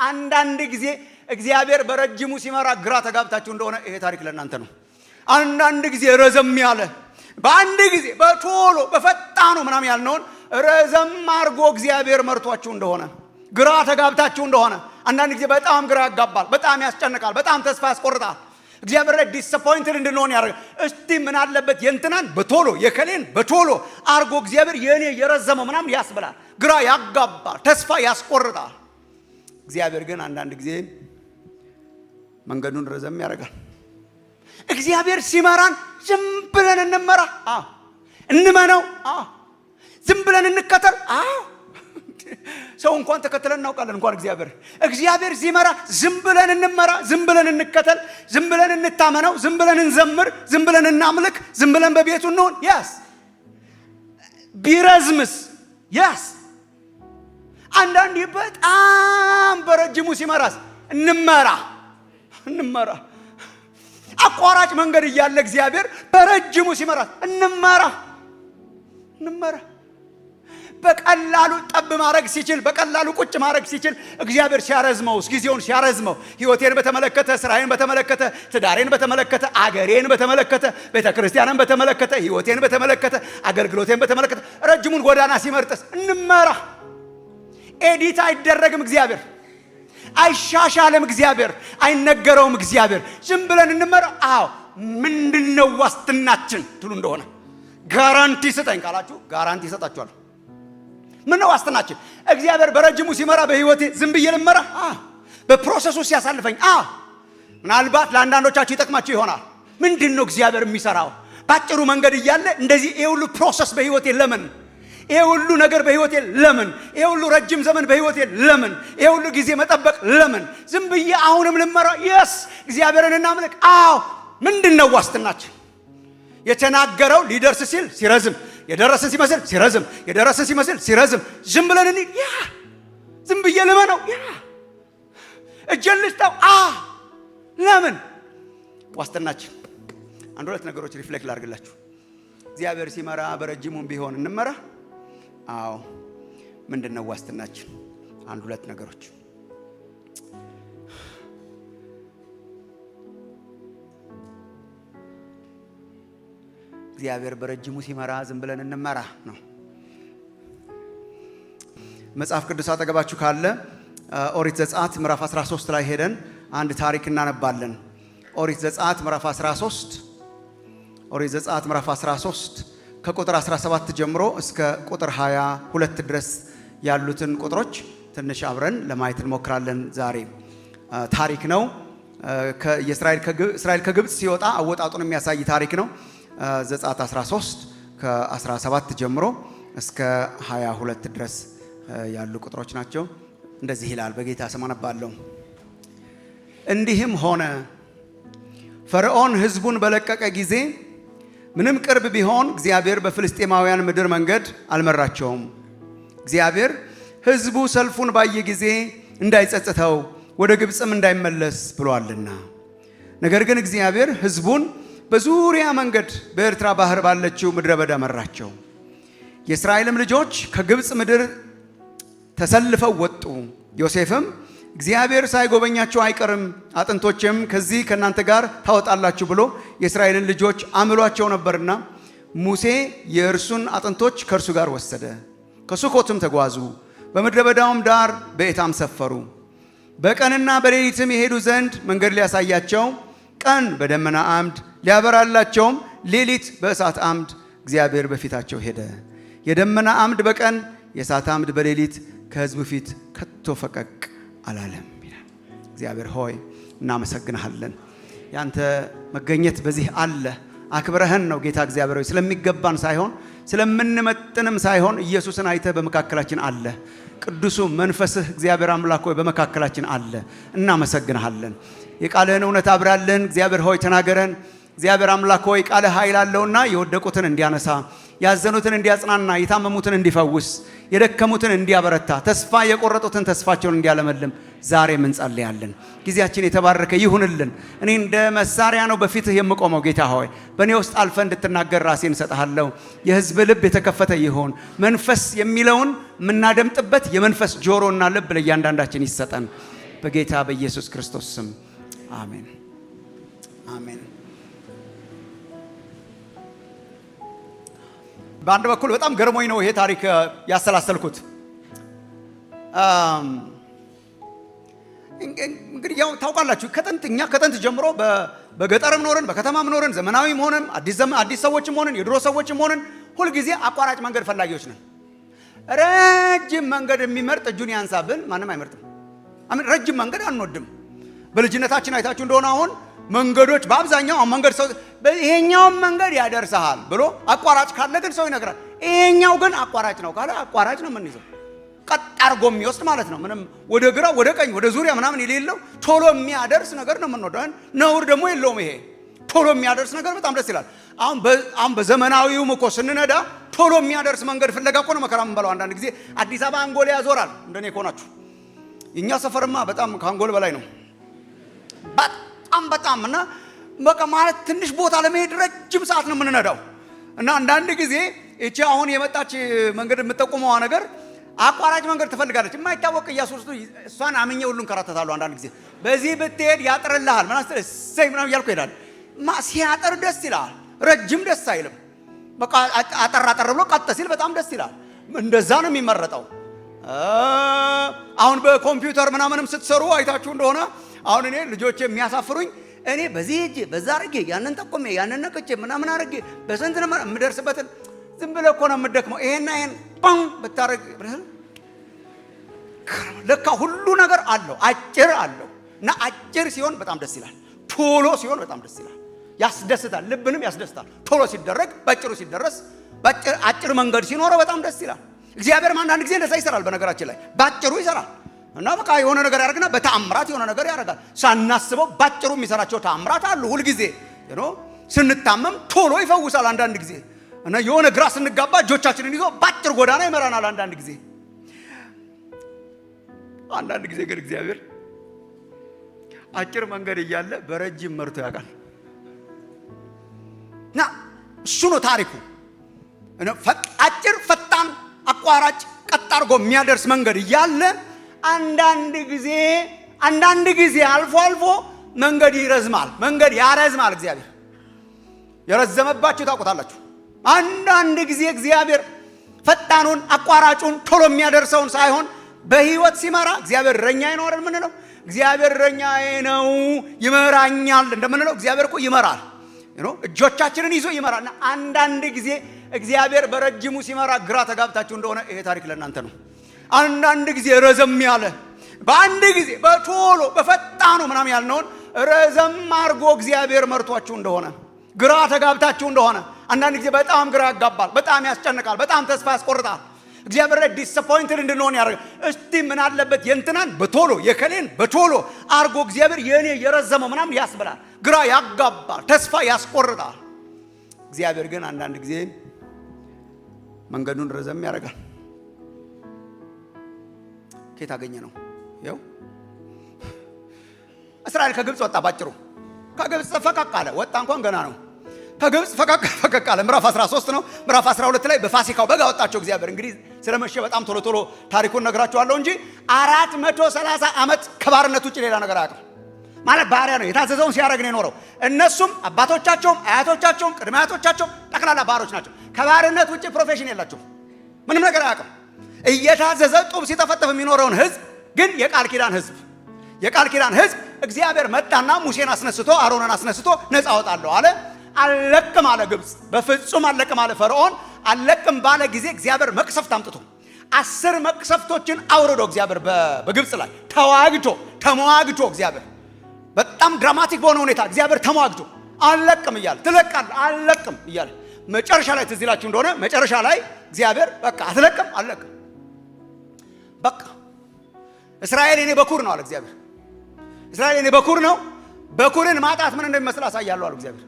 አንዳንድ ጊዜ እግዚአብሔር በረጅሙ ሲመራ ግራ ተጋብታችሁ እንደሆነ ይሄ ታሪክ ለእናንተ ነው። አንዳንድ ጊዜ ረዘም ያለ በአንድ ጊዜ በቶሎ በፈጣኑ ምናምን ያልነውን ረዘም አድርጎ እግዚአብሔር መርቷችሁ እንደሆነ ግራ ተጋብታችሁ እንደሆነ አንዳንድ ጊዜ በጣም ግራ ያጋባል፣ በጣም ያስጨንቃል፣ በጣም ተስፋ ያስቆርጣል። እግዚአብሔር ላይ ዲስአፖይንትድ እንድንሆን ያደርጋል። እስቲ ምን አለበት የእንትናን በቶሎ የከሌን በቶሎ አድርጎ እግዚአብሔር የኔ የረዘመው ምናምን ያስብላል፣ ግራ ያጋባል፣ ተስፋ ያስቆርጣል። እግዚአብሔር ግን አንዳንድ ጊዜ መንገዱን ረዘም ያደርጋል። እግዚአብሔር ሲመራን ዝም ብለን እንመራ፣ እንመነው፣ ዝም ብለን እንከተል። ሰው እንኳን ተከተለን እናውቃለን፣ እንኳን እግዚአብሔር ሲመራ ዝም ብለን እንመራ፣ ዝም ብለን እንከተል፣ ዝም ብለን እንታመነው፣ ዝም ብለን እንዘምር፣ ዝም ብለን እናምልክ፣ ዝም ብለን በቤቱ እንሆን። ያስ ቢረዝምስ ያስ አንዳንዴ በጣም በረጅሙ ሲመራስ እንመራ። አቋራጭ መንገድ እያለ እግዚአብሔር በረጅሙ ሲመራስ እንመራ። በቀላሉ ጠብ ማድረግ ሲችል፣ በቀላሉ ቁጭ ማድረግ ሲችል እግዚአብሔር ሲያረዝመው፣ ጊዜውን ሲያረዝመው፣ ህይወቴን በተመለከተ፣ ስራዬን በተመለከተ፣ ትዳሬን በተመለከተ፣ አገሬን በተመለከተ፣ ቤተክርስቲያንን በተመለከተ፣ ህይወቴን በተመለከተ፣ አገልግሎቴን በተመለከተ ረጅሙን ጎዳና ሲመርጥስ እንመራ። ኤዲት አይደረግም እግዚአብሔር፣ አይሻሻልም እግዚአብሔር፣ አይነገረውም እግዚአብሔር። ዝም ብለን እንመራ። ምንድነው ዋስትናችን ትሉ እንደሆነ ጋራንቲ ስጠኝ ካላችሁ ጋራንቲ እሰጣችኋለሁ። ምን ነው ዋስትናችን? እግዚአብሔር በረጅሙ ሲመራ በህይወቴ ዝም ብዬ ልመራ? በፕሮሰሱ ሲያሳልፈኝ? ምናልባት ለአንዳንዶቻችሁ ይጠቅማችሁ ይሆናል። ምንድነው እግዚአብሔር የሚሰራው? ባጭሩ መንገድ እያለ እንደዚህ ይሄ ሁሉ ፕሮሰስ በህይወቴ ለምን? ይሄ ሁሉ ነገር በህይወቴ ለምን? ይሄ ሁሉ ረጅም ዘመን በህይወቴ ለምን? ይሄ ሁሉ ጊዜ መጠበቅ ለምን? ዝም ብዬ አሁንም ልመራ? የስ እግዚአብሔርን እናምልክ። ምንድነው ዋስትናችን? የተናገረው ሊደርስ ሲል ሲረዝም፣ የደረሰ ሲመስል ሲረዝም፣ የደረሰ ሲመስል ሲረዝም፣ ዝም ብለን እንሂድ። ዝም ብዬ ልመነው። እጄን ልስጠው። ለምን? ዋስትናችን አንድ ሁለት ነገሮች ሪፍሌክት ላድርግላችሁ። እግዚአብሔር ሲመራ በረጅሙም ቢሆን እንመራ። ምንድነው ዋስትናችን? አንድ ሁለት ነገሮች። እግዚአብሔር በረጅሙ ሲመራ ዝም ብለን እንመራ ነው። መጽሐፍ ቅዱስ አጠገባችሁ ካለ ኦሪት ዘጸአት ምዕራፍ 13 ላይ ሄደን አንድ ታሪክ እናነባለን። ኦሪት ዘጸአት ምዕራፍ 13 ኦሪት ዘጸአት ምዕራፍ 13 ከቁጥር 17 ጀምሮ እስከ ቁጥር 22 ድረስ ያሉትን ቁጥሮች ትንሽ አብረን ለማየት እንሞክራለን። ዛሬ ታሪክ ነው። እስራኤል ከግብጽ ሲወጣ አወጣጡን የሚያሳይ ታሪክ ነው። ዘጸአት 13 ከ17 ጀምሮ እስከ 22 ድረስ ያሉ ቁጥሮች ናቸው። እንደዚህ ይላል። በጌታ ስም አነባለሁ። እንዲህም ሆነ ፈርዖን ሕዝቡን በለቀቀ ጊዜ ምንም ቅርብ ቢሆን እግዚአብሔር በፍልስጤማውያን ምድር መንገድ አልመራቸውም። እግዚአብሔር ሕዝቡ ሰልፉን ባየ ጊዜ እንዳይጸጽተው ወደ ግብጽም እንዳይመለስ ብሏልና። ነገር ግን እግዚአብሔር ሕዝቡን በዙሪያ መንገድ በኤርትራ ባህር ባለችው ምድረ በዳ መራቸው። የእስራኤልም ልጆች ከግብጽ ምድር ተሰልፈው ወጡ። ዮሴፍም እግዚአብሔር ሳይጎበኛቸው አይቀርም፣ አጥንቶችም ከዚህ ከእናንተ ጋር ታወጣላችሁ ብሎ የእስራኤልን ልጆች አምሏቸው ነበርና ሙሴ የእርሱን አጥንቶች ከእርሱ ጋር ወሰደ። ከሱኮትም ተጓዙ፣ በምድረ በዳውም ዳር በኤታም ሰፈሩ። በቀንና በሌሊትም የሄዱ ዘንድ መንገድ ሊያሳያቸው ቀን በደመና አምድ ሊያበራላቸውም ሌሊት በእሳት አምድ እግዚአብሔር በፊታቸው ሄደ። የደመና አምድ በቀን የእሳት አምድ በሌሊት ከሕዝቡ ፊት ከቶ ፈቀቅ አላለም ይላል። እግዚአብሔር ሆይ እናመሰግንሃለን። ያንተ መገኘት በዚህ አለ። አክብረህን ነው ጌታ እግዚአብሔር ሆይ፣ ስለሚገባን ሳይሆን ስለምንመጥንም ሳይሆን ኢየሱስን አይተህ በመካከላችን አለ። ቅዱሱ መንፈስህ እግዚአብሔር አምላክ ሆይ በመካከላችን አለ። እናመሰግንሃለን። የቃልህን እውነት አብራለን። እግዚአብሔር ሆይ ተናገረን። እግዚአብሔር አምላክ ሆይ ቃልህ ኃይል አለውና የወደቁትን እንዲያነሳ ያዘኑትን እንዲያጽናና፣ የታመሙትን እንዲፈውስ፣ የደከሙትን እንዲያበረታ፣ ተስፋ የቆረጡትን ተስፋቸውን እንዲያለመልም ዛሬም እንጸልያለን። ጊዜያችን የተባረከ ይሁንልን። እኔ እንደ መሳሪያ ነው በፊትህ የምቆመው ጌታ ሆይ፣ በእኔ ውስጥ አልፈ እንድትናገር ራሴን እሰጥሃለሁ። የሕዝብ ልብ የተከፈተ ይሁን። መንፈስ የሚለውን የምናደምጥበት የመንፈስ ጆሮና ልብ ለእያንዳንዳችን ይሰጠን በጌታ በኢየሱስ ክርስቶስ ስም አሜን፣ አሜን። በአንድ በኩል በጣም ገርሞኝ ነው ይሄ ታሪክ ያሰላሰልኩት። እንግዲህ ያው ታውቃላችሁ እኛ ከጥንት ጀምሮ በገጠርም ኖርን በከተማም ኖርን ዘመናዊም ሆነን አዲስ ሰዎችም ሆነን የድሮ ሰዎችም ሆነን ሁልጊዜ አቋራጭ መንገድ ፈላጊዎች ነን። ረጅም መንገድ የሚመርጥ እጁን ያንሳብን ማንም አይመርጥም። ረጅም መንገድ አንወድም። በልጅነታችን አይታችሁ እንደሆነ አሁን መንገዶች በአብዛኛው መንገድ ሰው ይሄኛውን መንገድ ያደርሰሃል ብሎ አቋራጭ ካለ ግን ሰው ይነግራል። ይሄኛው ግን አቋራጭ ነው ካለ አቋራጭ ነው የምንይዘው። ቀጥ አድርጎ የሚወስድ ማለት ነው። ምንም ወደ ግራ ወደ ቀኝ ወደ ዙሪያ ምናምን የሌለው ቶሎ የሚያደርስ ነገር ነው የምንወደው። ነውር ደግሞ የለውም። ይሄ ቶሎ የሚያደርስ ነገር በጣም ደስ ይላል። አሁን በዘመናዊውም እኮ ስንነዳ ቶሎ የሚያደርስ መንገድ ፍለጋ እኮ ነው መከራ የምንበላው። አንዳንድ ጊዜ አዲስ አበባ አንጎል ያዞራል። እንደኔ ከሆናችሁ የኛ ሰፈርማ በጣም ከአንጎል በላይ ነው። በጣም እና በቃ ማለት ትንሽ ቦታ ለመሄድ ረጅም ሰዓት ነው የምንነዳው። እና አንዳንድ ጊዜ እቺ አሁን የመጣች መንገድ የምትጠቁመዋ ነገር አቋራጭ መንገድ ትፈልጋለች። የማይታወቅ ኢየሱስ እሷን አምኜ ሁሉን ከራተታለሁ። አንዳንድ ጊዜ በዚህ ብትሄድ ያጥርልሃል ምናምን እያልኩ ሄዳል። ሲያጥር ደስ ይላል፣ ረጅም ደስ አይልም። በቃ አጠር ብሎ ቀጥ ሲል በጣም ደስ ይላል። እንደዛ ነው የሚመረጠው። አሁን በኮምፒውተር ምናምንም ስትሰሩ አይታችሁ እንደሆነ አሁን እኔ ልጆቼ የሚያሳፍሩኝ እኔ በዚህ እጄ በዛ አድርጌ ያንን ጠቆሜ ያንን ነቅቼ ምናምን አድርጌ በስንት ነው የምደርስበትን ዝም ብለህ እኮ ነው የምትደክመው። ይሄና ይሄን ፓም ብታረግ ለካ ሁሉ ነገር አለው፣ አጭር አለው። እና አጭር ሲሆን በጣም ደስ ይላል፣ ቶሎ ሲሆን በጣም ደስ ይላል፣ ያስደስታል፣ ልብንም ያስደስታል። ቶሎ ሲደረግ ባጭሩ ሲደረስ አጭር መንገድ ሲኖረው በጣም ደስ ይላል። እግዚአብሔርም አንዳንድ ጊዜ እንደዛ ይሰራል። በነገራችን ላይ ባጭሩ ይሰራል እና በቃ የሆነ ነገር ያደርግና በተአምራት የሆነ ነገር ያደርጋል። ሳናስበው ባጭሩ የሚሰራቸው ተአምራት አሉ። ሁልጊዜ ስንታመም ቶሎ ይፈውሳል አንዳንድ ጊዜ። እና የሆነ ግራ ስንጋባ እጆቻችንን ይዞ ባጭር ጎዳና ይመራናል አንዳንድ ጊዜ። አንዳንድ ጊዜ ግን እግዚአብሔር አጭር መንገድ እያለ በረጅም መርቶ ያውቃል። እና እሱ ነው ታሪኩ። አጭር ፈጣን አቋራጭ ቀጥ አድርጎ የሚያደርስ መንገድ እያለ አንዳንድ ጊዜ አልፎ መንገድ ይረዝማል፣ መንገድ ያረዝማል። እግዚአብሔር የረዘመባችሁ ታውቁታላችሁ። አንዳንድ ጊዜ እግዚአብሔር ፈጣኑን አቋራጩን ቶሎ የሚያደርሰውን ሳይሆን በህይወት ሲመራ እግዚአብሔር እረኛዬ ነው አይደል የምንለው? እግዚአብሔር እረኛዬ ነው ይመራኛል እንደምንለው እግዚአብሔር እኮ ይመራል። እጆቻችንን ይዞ ይመራልና አንዳንድ ጊዜ እግዚአብሔር በረጅሙ ሲመራ ግራ ተጋብታችሁ እንደሆነ ይሄ ታሪክ ለእናንተ ነው። አንዳንድ ጊዜ ረዘም ያለ በአንድ ጊዜ በቶሎ በፈጣኑ ምናምን ያልነውን ረዘም አድርጎ እግዚአብሔር መርቷችሁ እንደሆነ ግራ ተጋብታችሁ እንደሆነ አንዳንድ ጊዜ በጣም ግራ ያጋባል፣ በጣም ያስጨንቃል፣ በጣም ተስፋ ያስቆርጣል። እግዚአብሔር ላይ ዲስአፖይንትድ እንድንሆን ያደርጋል። እስቲ ምን አለበት የእንትናን በቶሎ የከሌን በቶሎ አድርጎ እግዚአብሔር የኔ የረዘመው ምናምን ያስብላል፣ ግራ ያጋባል፣ ተስፋ ያስቆርጣል። እግዚአብሔር ግን አንዳንድ ጊዜ መንገዱን ረዘም ያደርጋል። ከየት አገኘ ነው? ይኸው እስራኤል ከግብፅ ወጣ። ባጭሩ ከግብፅ ፈቀቅ አለ። ወጣ እንኳን ገና ነው። ከግብፅ ፈቀቅ አለ። ምዕራፍ 13 ነው። ምዕራፍ 12 ላይ በፋሲካው በግ አወጣቸው እግዚአብሔር። እንግዲህ ስለመሸ በጣም ቶሎ ታሪኩን ነግራችኋለሁ እንጂ 430 ዓመት ከባርነት ውጭ ሌላ ነገር አያውቅም። ማለት ባሪያ ነው፣ የታዘዘውን ሲያደርግ ነው የኖረው። እነሱም አባቶቻቸውም አያቶቻቸውም ቅድመ አያቶቻቸውም ጠቅላላ ባሮች ናቸው። ከባርነት ውጭ ፕሮፌሽን የላቸውም። ምንም ነገር አያውቅም። እየታዘዘ ጡብ ሲጠፈጥፍ የሚኖረውን ህዝብ ግን የቃል ኪዳን ህዝብ እግዚአብሔር መጣና ሙሴን አስነስቶ አሮንን አስነስቶ ነፃ አወጣለሁ አለ። አለቅም አለ ግብፅ፣ በፍጹም አለቅም አለ ፈርዖን። አለቅም ባለ ጊዜ እግዚአብሔር መቅሰፍት አምጥቶ 10 መቅሰፍቶችን አውርዶ እግዚአብሔር በግብፅ ላይ ተሟግቶ እግዚአብሔር በጣም ድራማቲክ በሆነ ሁኔታ እግዚአብሔር ተሟግቶ አለቅም እያለ ትለቃለህ አለቅም እያለ መጨረሻ ላይ ትዝ ይላችሁ እንደሆነ መጨረሻ ላይ እግዚአብሔር በቃ አለቅም በቃ እስራኤል የኔ በኩር ነው አለ እግዚአብሔር። እስራኤል የኔ በኩር ነው። በኩርን ማጣት ምን እንደሚመስል አሳያለሁ አለ እግዚአብሔር።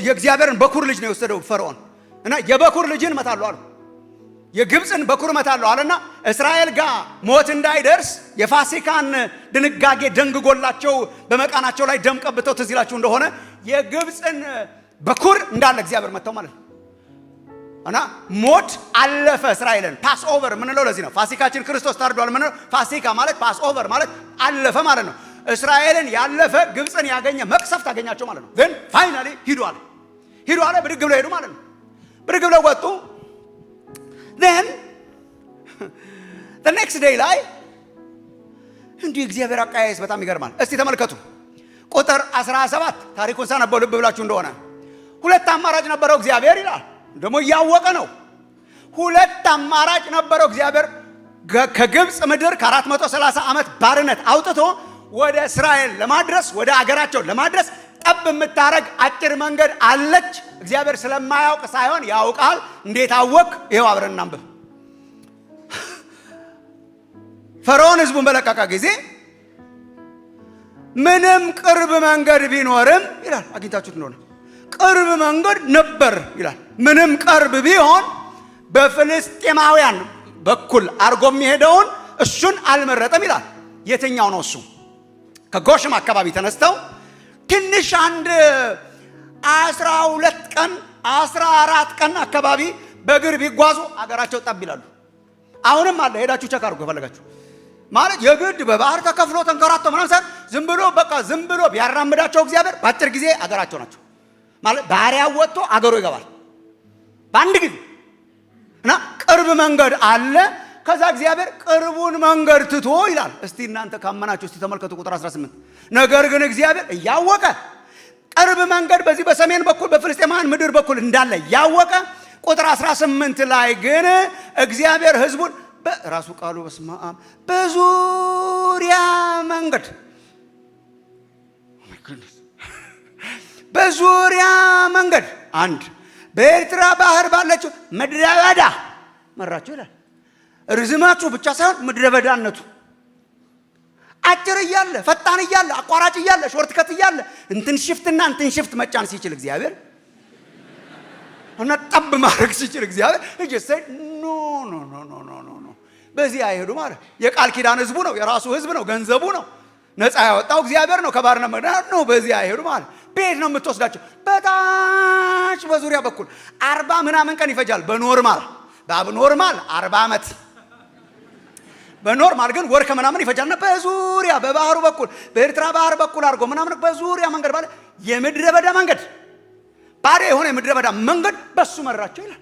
የእግዚአብሔርን በኩር ልጅ ነው የወሰደው ፈርዖን። እና የበኩር ልጅን እመታለሁ አሉ። የግብፅን በኩር እመታለሁ አለና እስራኤል ጋር ሞት እንዳይደርስ የፋሲካን ድንጋጌ ደንግጎላቸው በመቃናቸው ላይ ደም ቀብተው ትዝ ይላችሁ እንደሆነ የግብፅን በኩር እንዳለ እግዚአብሔር መተው ማለት ነው። እና ሞት አለፈ እስራኤልን። ፓስ ኦቨር ምንለው ለዚህ ነው። ፋሲካችን ክርስቶስ ታርዷል ምንለው። ፋሲካ ማለት ፓስ ኦቨር ማለት አለፈ ማለት ነው። እስራኤልን ያለፈ ግብፅን ያገኘ መቅሰፍት አገኛቸው ማለት ነው። ግን ፋይናሊ ሂዱ አለ ብድግ ብለው ሄዱ ማለት ነው። ብድግ ብለው ወጡ። then the next day ላይ እንዲህ እግዚአብሔር አቃያይስ በጣም ይገርማል። እስቲ ተመልከቱ ቁጥር 17 ታሪኩን ሳነበው ልብ ብላችሁ እንደሆነ ሁለት አማራጭ ነበረው እግዚአብሔር ይላል። ደግሞ እያወቀ ነው። ሁለት አማራጭ ነበረው እግዚአብሔር ከግብፅ ምድር ከ430 ዓመት ባርነት አውጥቶ ወደ እስራኤል ለማድረስ ወደ አገራቸው ለማድረስ ጠብ የምታረግ አጭር መንገድ አለች። እግዚአብሔር ስለማያውቅ ሳይሆን ያውቃል። እንዴት አወቅ? ይሄው አብረን እናንብብ። ፈርዖን ህዝቡን በለቀቀ ጊዜ ምንም ቅርብ መንገድ ቢኖርም ይላል፣ አግኝታችሁት እንደሆነ ቅርብ መንገድ ነበር ይላል። ምንም ቅርብ ቢሆን በፍልስጤማውያን በኩል አርጎ የሚሄደውን እሱን አልመረጠም ይላል። የትኛው ነው እሱ? ከጎሽም አካባቢ ተነስተው ትንሽ አንድ 12 ቀን 14 ቀን አካባቢ በእግር ቢጓዙ አገራቸው ጠብ ይላሉ። አሁንም አለ፣ ሄዳችሁ ቸክ አድርጉ ከፈለጋችሁ። ማለት የግድ በባህር ተከፍሎ ተንከራቶ ምናምን ሳይሆን ዝም ብሎ ቢያራምዳቸው እግዚአብሔር በአጭር ጊዜ አገራቸው ናቸው። ማለት ባሪያ ወጥቶ አገሩ ይገባል በአንድ ጊዜ። እና ቅርብ መንገድ አለ። ከዛ እግዚአብሔር ቅርቡን መንገድ ትቶ ይላል። እስቲ እናንተ ካመናችሁ እስቲ ተመልከቱ ቁጥር 18። ነገር ግን እግዚአብሔር እያወቀ ቅርብ መንገድ በዚህ በሰሜን በኩል በፍልስጤማውያን ምድር በኩል እንዳለ ያወቀ ቁጥር 18 ላይ ግን እግዚአብሔር ህዝቡን በራሱ ቃሉ በስማም በዙሪያ መንገድ በዙሪያ መንገድ አንድ በኤርትራ ባህር ባለችው ምድረ በዳ መራቸው ይላል። ርዝማቱ ብቻ ሳይሆን ምድረ በዳነቱ አጭር እያለ ፈጣን እያለ አቋራጭ እያለ ሾርት ከት እያለ እንትን ሽፍት መጫን ሲችል እግዚአብሔር እና ጠብ ማድረግ ሲችል እግዚአብሔር እጀሰ ኖ በዚህ አይሄዱ ማለት የቃል ኪዳን ህዝቡ ነው፣ የራሱ ህዝብ ነው፣ ገንዘቡ ነው፣ ነፃ ያወጣው እግዚአብሔር ነው ከባርነት መዳን ነው። በዚህ አይሄዱ ማለት ቤት ነው የምትወስዳቸው። በታች በዙሪያ በኩል 40 ምናምን ቀን ይፈጃል በኖርማል 40 ዓመት በኖርማል ግን ወር ከምናምን ይፈጃልና በዙሪያ በባህሩ በኩል በኤርትራ ባህር በኩል አድርጎ ምናምን በዙሪያ መንገድ ማለት የምድረ በዳ መንገድ ባዶ የሆነ የምድረ በዳ መንገድ በሱ መራቸው ይላል።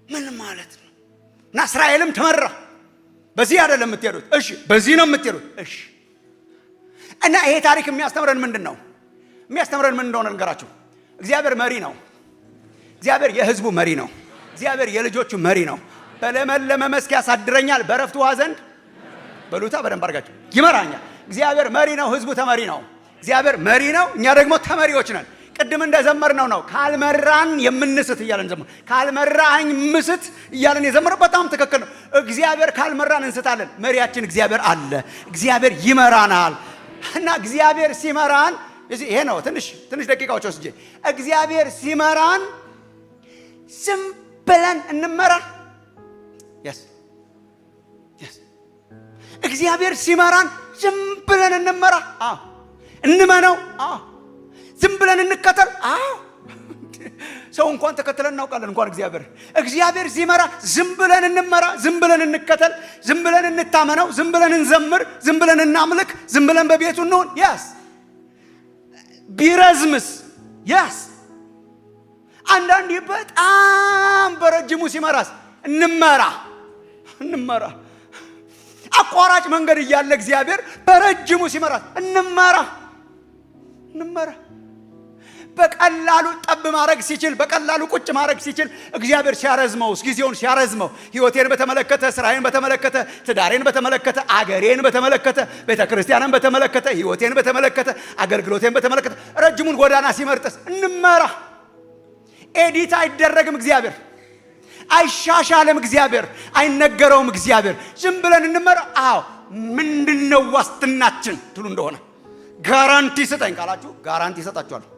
ምን ማለት ነው? እና እስራኤልም ተመራ። በዚህ አይደለም የምትሄዱት፣ እሺ በዚህ ነው የምትሄዱት፣ እሺ። እና ይሄ ታሪክ የሚያስተምረን ምንድን ነው? የሚያስተምረን ምን እንደሆነ ልንገራችሁ። እግዚአብሔር መሪ ነው። እግዚአብሔር የህዝቡ መሪ ነው። እግዚአብሔር የልጆቹ መሪ ነው። በለመለመ መስክ ያሳድረኛል፣ በረፍት ውሃ ዘንድ በሉታ በደንብ አድርጋችሁ ይመራኛል። እግዚአብሔር መሪ ነው፣ ህዝቡ ተመሪ ነው። እግዚአብሔር መሪ ነው፣ እኛ ደግሞ ተመሪዎች ነን። ቅድም እንደዘመርነው ነው ካልመራን የምንስት እያለን ዘመር ካልመራኝ ምስት እያለን የዘመረው በጣም ትክክል ነው። እግዚአብሔር ካልመራን እንስታለን። መሪያችን እግዚአብሔር አለ። እግዚአብሔር ይመራናል። እና እግዚአብሔር ሲመራን ይሄ ነው ትንሽ ደቂቃዎች ወስጄ እግዚአብሔር ሲመራን ዝም ብለን እንመራ። እግዚአብሔር ሲመራን ዝም ብለን እንመራ። እንመነው። ዝም ብለን እንከተል። ሰው እንኳን ተከተለን እናውቃለን፣ እንኳን እግዚአብሔር ሲመራ ዝም ብለን እንመራ፣ ዝም ብለን እንከተል፣ ዝም ብለን እንታመነው፣ ዝም ብለን እንዘምር፣ ዝም ብለን እናምልክ፣ ዝም ብለን በቤቱ እንሆን። ቢረዝምስ አንዳንዴ በጣም በረጅሙ ሲመራስ እንመራ። አቋራጭ መንገድ እያለ እግዚአብሔር በረጅሙ ሲመራስ እንመራ። በቀላሉ ጠብ ማድረግ ሲችል፣ በቀላሉ ቁጭ ማድረግ ሲችል እግዚአብሔር ሲያረዝመው፣ ጊዜውን ሲያረዝመው፣ ህይወቴን በተመለከተ፣ ስራዬን በተመለከተ፣ ትዳሬን በተመለከተ፣ አገሬን በተመለከተ፣ ቤተክርስቲያንን በተመለከተ፣ ህይወቴን በተመለከተ፣ አገልግሎቴን በተመለከተ ረጅሙን ጎዳና ሲመርጥስ እንመራ። ኤዲት አይደረግም እግዚአብሔር፣ አይሻሻልም እግዚአብሔር፣ አይነገረውም እግዚአብሔር። ዝም ብለን እንመራ። ምንድነው ዋስትናችን ትሉ እንደሆነ ጋራንቲ ስጠኝ ካላችሁ ጋራንቲ ሰጣችኋለሁ።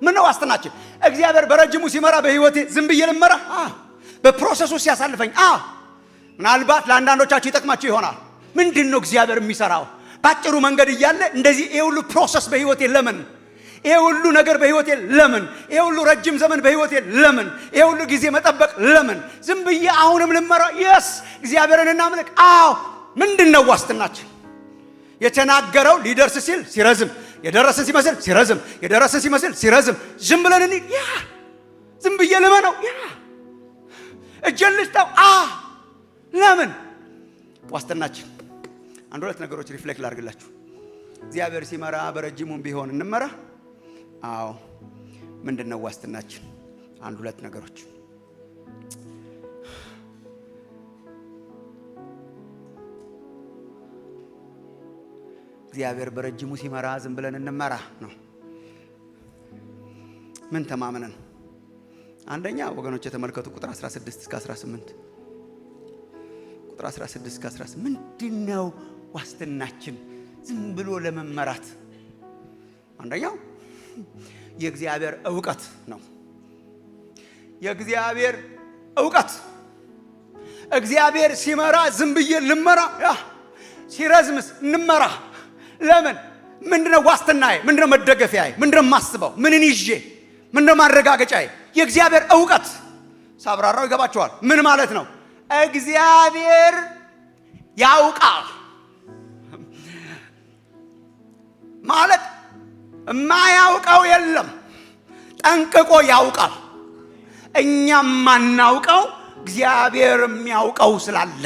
ምን ነው ዋስትናችን? እግዚአብሔር በረጅሙ ሲመራ በህይወቴ ዝም ብዬ ልመራ? በፕሮሰሱ ሲያሳልፈኝ? ምናልባት ለአንዳንዶቻችሁ ይጠቅማችሁ ይሆናል። ምንድነው እግዚአብሔር የሚሰራው? ባጭሩ መንገድ እያለ እንደዚህ ይሄ ሁሉ ፕሮሰስ በህይወቴ ለምን? ይሄ ሁሉ ነገር በህይወቴ ለምን? ይሄ ሁሉ ረጅም ዘመን በህይወቴ ለምን? ይሄ ሁሉ ጊዜ መጠበቅ ለምን? ዝም ብዬ አሁንም ልመራ? የስ እግዚአብሔርን እናምልክ። ምንድነው ዋስትናችን? የተናገረው ሊደርስ ሲል ሲረዝም፣ የደረሰን ሲመስል ሲረዝም፣ የደረሰን ሲመስል ሲረዝም፣ ዝም ብለን ዝም ብዬ ልመነው? እጄን ልስጠው? ለምን? ዋስትናችን አንድ ሁለት ነገሮች ሪፍሌክት ላድርግላችሁ። እግዚአብሔር ሲመራ በረጅሙም ቢሆን እንመራ። ምንድነው ዋስትናችን? አንድ ሁለት ነገሮች። እግዚአብሔር በረጅሙ ሲመራ ዝም ብለን እንመራ ነው። ምን ተማምነን? አንደኛ ወገኖች የተመልከቱ ቁጥር 16 እስከ 18 ቁጥር 16 እስከ 18 ምንድነው ዋስትናችን ዝም ብሎ ለመመራት? አንደኛው የእግዚአብሔር ዕውቀት ነው። የእግዚአብሔር ዕውቀት። እግዚአብሔር ሲመራ ዝም ብዬ ልመራ? ሲረዝምስ እንመራ? ለምን? ምንድነው ዋስትናዬ? ምንድነው መደገፊያዬ? ምንድነው ማስበው? ምንን ይዤ? ምንድነው ማረጋገጫዬ? የእግዚአብሔር ዕውቀት። ሳብራራው ይገባችኋል። ምን ማለት ነው? እግዚአብሔር ያውቃል ማለት የማያውቀው የለም። ጠንቅቆ ያውቃል። እኛም ማናውቀው እግዚአብሔር የሚያውቀው ስላለ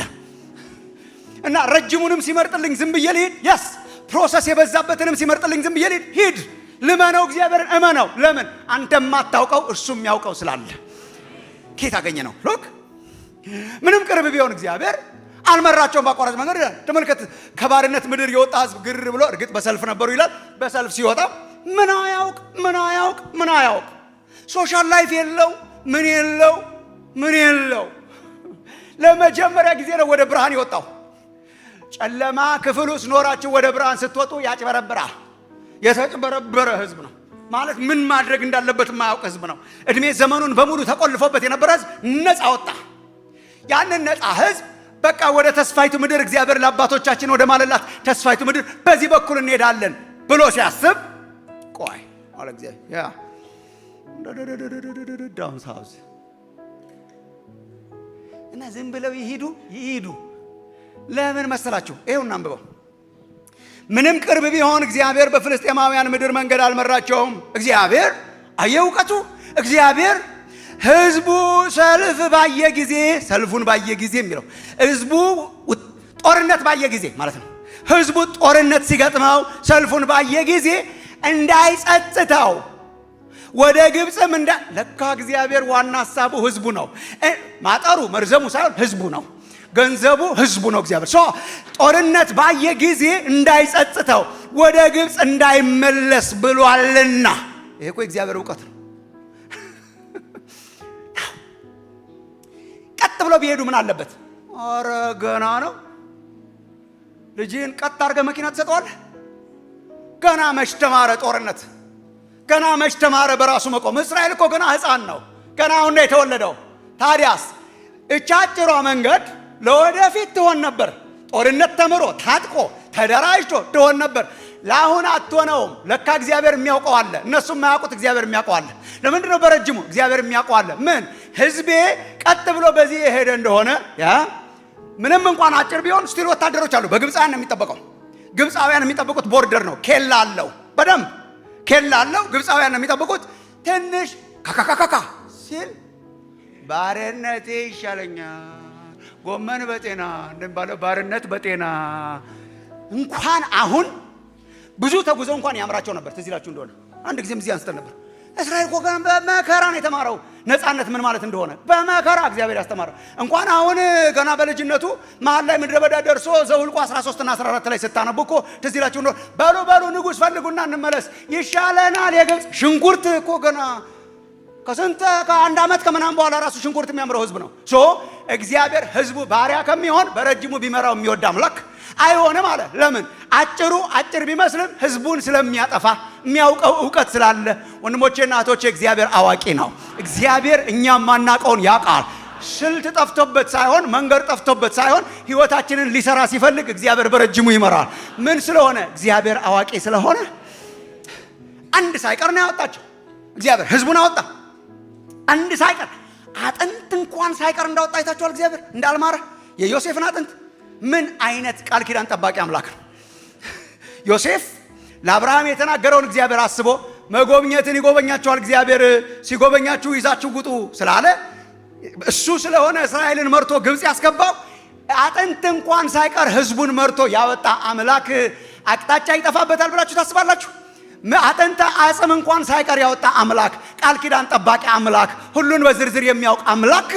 እና ረጅሙንም ሲመርጥልኝ ዝም ብዬ ልሂድ? የስ ፕሮሰስ የበዛበትንም ሲመርጥልኝ ዝም ብዬ ልሂድ? ሂድ፣ ልመነው፣ እግዚአብሔርን እመነው። ለምን? አንተ የማታውቀው እርሱ የሚያውቀው ስላለ። ኬት አገኘ ነው? ሎክ ምንም ቅርብ ቢሆን እግዚአብሔር አልመራቸውም በአቋራጭ መንገድ ይላል። ተመልከት፣ ከባርነት ምድር የወጣ ህዝብ ግር ብሎ፣ እርግጥ በሰልፍ ነበሩ ይላል። በሰልፍ ሲወጣ ምን አያውቅ ሶሻል ላይፍ የለው፣ ምን የለው። ለመጀመሪያ ጊዜ ነው ወደ ብርሃን የወጣው። ጨለማ ክፍል ውስጥ ኖራችሁ ወደ ብርሃን ስትወጡ ያጭበረብራል። የተጭበረበረ ህዝብ ነው ማለት ምን ማድረግ እንዳለበት የማያውቅ ህዝብ ነው። እድሜ ዘመኑን በሙሉ ተቆልፎበት የነበረ ህዝብ ነፃ ወጣ። ያንን ነፃ ህዝብ በቃ ወደ ተስፋይቱ ምድር እግዚአብሔር ለአባቶቻችን ወደ ማለላት ተስፋይቱ ምድር በዚህ በኩል እንሄዳለን ብሎ ሲያስብ ቆይ አለ እግዚአብሔር ዳውን ሳውዝ እና ዝም ብለው ይሄዱ። ለምን መሰላችሁ? ይሄውና አንብበው። ምንም ቅርብ ቢሆን እግዚአብሔር በፍልስጤማውያን ምድር መንገድ አልመራቸውም። እግዚአብሔር አየውቀቱ እግዚአብሔር ህዝቡ ሰልፉን ባየ ጊዜ የሚለው ህዝቡ ጦርነት ባየ ጊዜ ማለት ነው። ህዝቡ ጦርነት ሲገጥመው ሰልፉን ባየ ጊዜ እንዳይጸጽተው ወደ ግብጽም ለካ እግዚአብሔር ዋና ሐሳቡ ህዝቡ ነው። ማጠሩ መርዘሙ ሳይሆን ህዝቡ ነው። ገንዘቡ ህዝቡ ነው። እግዚአብሔር ጦርነት ባየ ጊዜ እንዳይጸጽተው ወደ ግብጽ እንዳይመለስ ብሏልና። ይሄ እኮ እግዚአብሔር ዕውቀት ነው። ቀጥ ብሎ ቢሄዱ ምን አለበት? አረ ገና ነው። ልጅህን ቀጥ አድርገህ መኪና ትሰጠዋለህ? ገና መች ተማረ ጦርነት? ገና መች ተማረ በራሱ መቆም? እስራኤል እኮ ገና ህፃን ነው። ገና አሁን ነው የተወለደው። ታዲያስ እቻጭሯ መንገድ ለወደፊት ትሆን ነበር። ጦርነት ተምሮ ታጥቆ ተደራጅቶ ትሆን ነበር። ለአሁን አትሆነውም። ለካ እግዚአብሔር የሚያውቀው አለ። እነሱም የማያውቁት እግዚአብሔር የሚያውቀው አለ። ለምንድን ነው በረጅሙ? እግዚአብሔር የሚያውቀው አለ። ምን ህዝቤ ቀጥ ብሎ በዚህ የሄደ እንደሆነ ምንም እንኳን አጭር ቢሆን ስቲል ወታደሮች አሉ። በግብፃውያን ነው የሚጠበቀው። ግብፃውያን የሚጠብቁት ቦርደር ነው። ኬላ አለው፣ በደንብ ኬላ አለው። ግብፃውያን ነው የሚጠብቁት። ትንሽ ካካካካ ሲል ባርነቴ ይሻለኛል፣ ጎመን በጤና እንደሚባለው ባርነት በጤና እንኳን አሁን ብዙ ተጉዘው እንኳን ያምራቸው ነበር። ትዝ ይላችሁ እንደሆነ አንድ ጊዜም እዚህ አንስተን ነበር። እስራኤል እኮ ገና በመከራ ነው የተማረው ነፃነት ምን ማለት እንደሆነ። በመከራ እግዚአብሔር ያስተማረው። እንኳን አሁን ገና በልጅነቱ መሀል ላይ ምድረ በዳ ደርሶ ዘኍልቍ 13 እና 14 ላይ ስታነቡ እኮ ትዝ ይላችሁ እንደሆነ በሉ ንጉሥ ፈልጉና እንመለስ ይሻለናል። የግብፅ ሽንኩርት እኮ ገና ከአንድ ዓመት ከምናምን በኋላ ራሱ ሽንኩርት የሚያምረው ህዝብ ነው። እግዚአብሔር ህዝቡ ባሪያ ከሚሆን በረጅሙ ቢመራው የሚወድ አምላክ አይሆንም አለ። ለምን? አጭር ቢመስልም ህዝቡን ስለሚያጠፋ የሚያውቀው እውቀት ስላለ ወንድሞቼና እህቶቼ እግዚአብሔር አዋቂ ነው። እግዚአብሔር እኛ ማናቀውን ያውቃል። ስልት ጠፍቶበት ሳይሆን መንገድ ጠፍቶበት ሳይሆን ህይወታችንን ሊሰራ ሲፈልግ እግዚአብሔር በረጅሙ ይመራል። ምን ስለሆነ? እግዚአብሔር አዋቂ ስለሆነ አንድ ሳይቀር ነው ያወጣቸው። እግዚአብሔር ህዝቡን አወጣ። አንድ ሳይቀር አጥንት እንኳን ሳይቀር እንዳወጣ አይታችኋል። እግዚአብሔር እንዳልማረ የዮሴፍን አጥንት ምን አይነት ቃል ኪዳን ጠባቂ አምላክ ነው። ዮሴፍ ለአብርሃም የተናገረውን እግዚአብሔር አስቦ መጎብኘትን ይጎበኛቸዋል። እግዚአብሔር ሲጎበኛችሁ ይዛችሁ ውጡ ስላለ እሱ ስለሆነ እስራኤልን መርቶ ግብጽ ያስገባው አጥንት እንኳን ሳይቀር ህዝቡን መርቶ ያወጣ አምላክ አቅጣጫ ይጠፋበታል ብላችሁ ታስባላችሁ? አጥንት አጽም እንኳን ሳይቀር ያወጣ አምላክ፣ ቃል ኪዳን ጠባቂ አምላክ፣ ሁሉን በዝርዝር የሚያውቅ አምላክ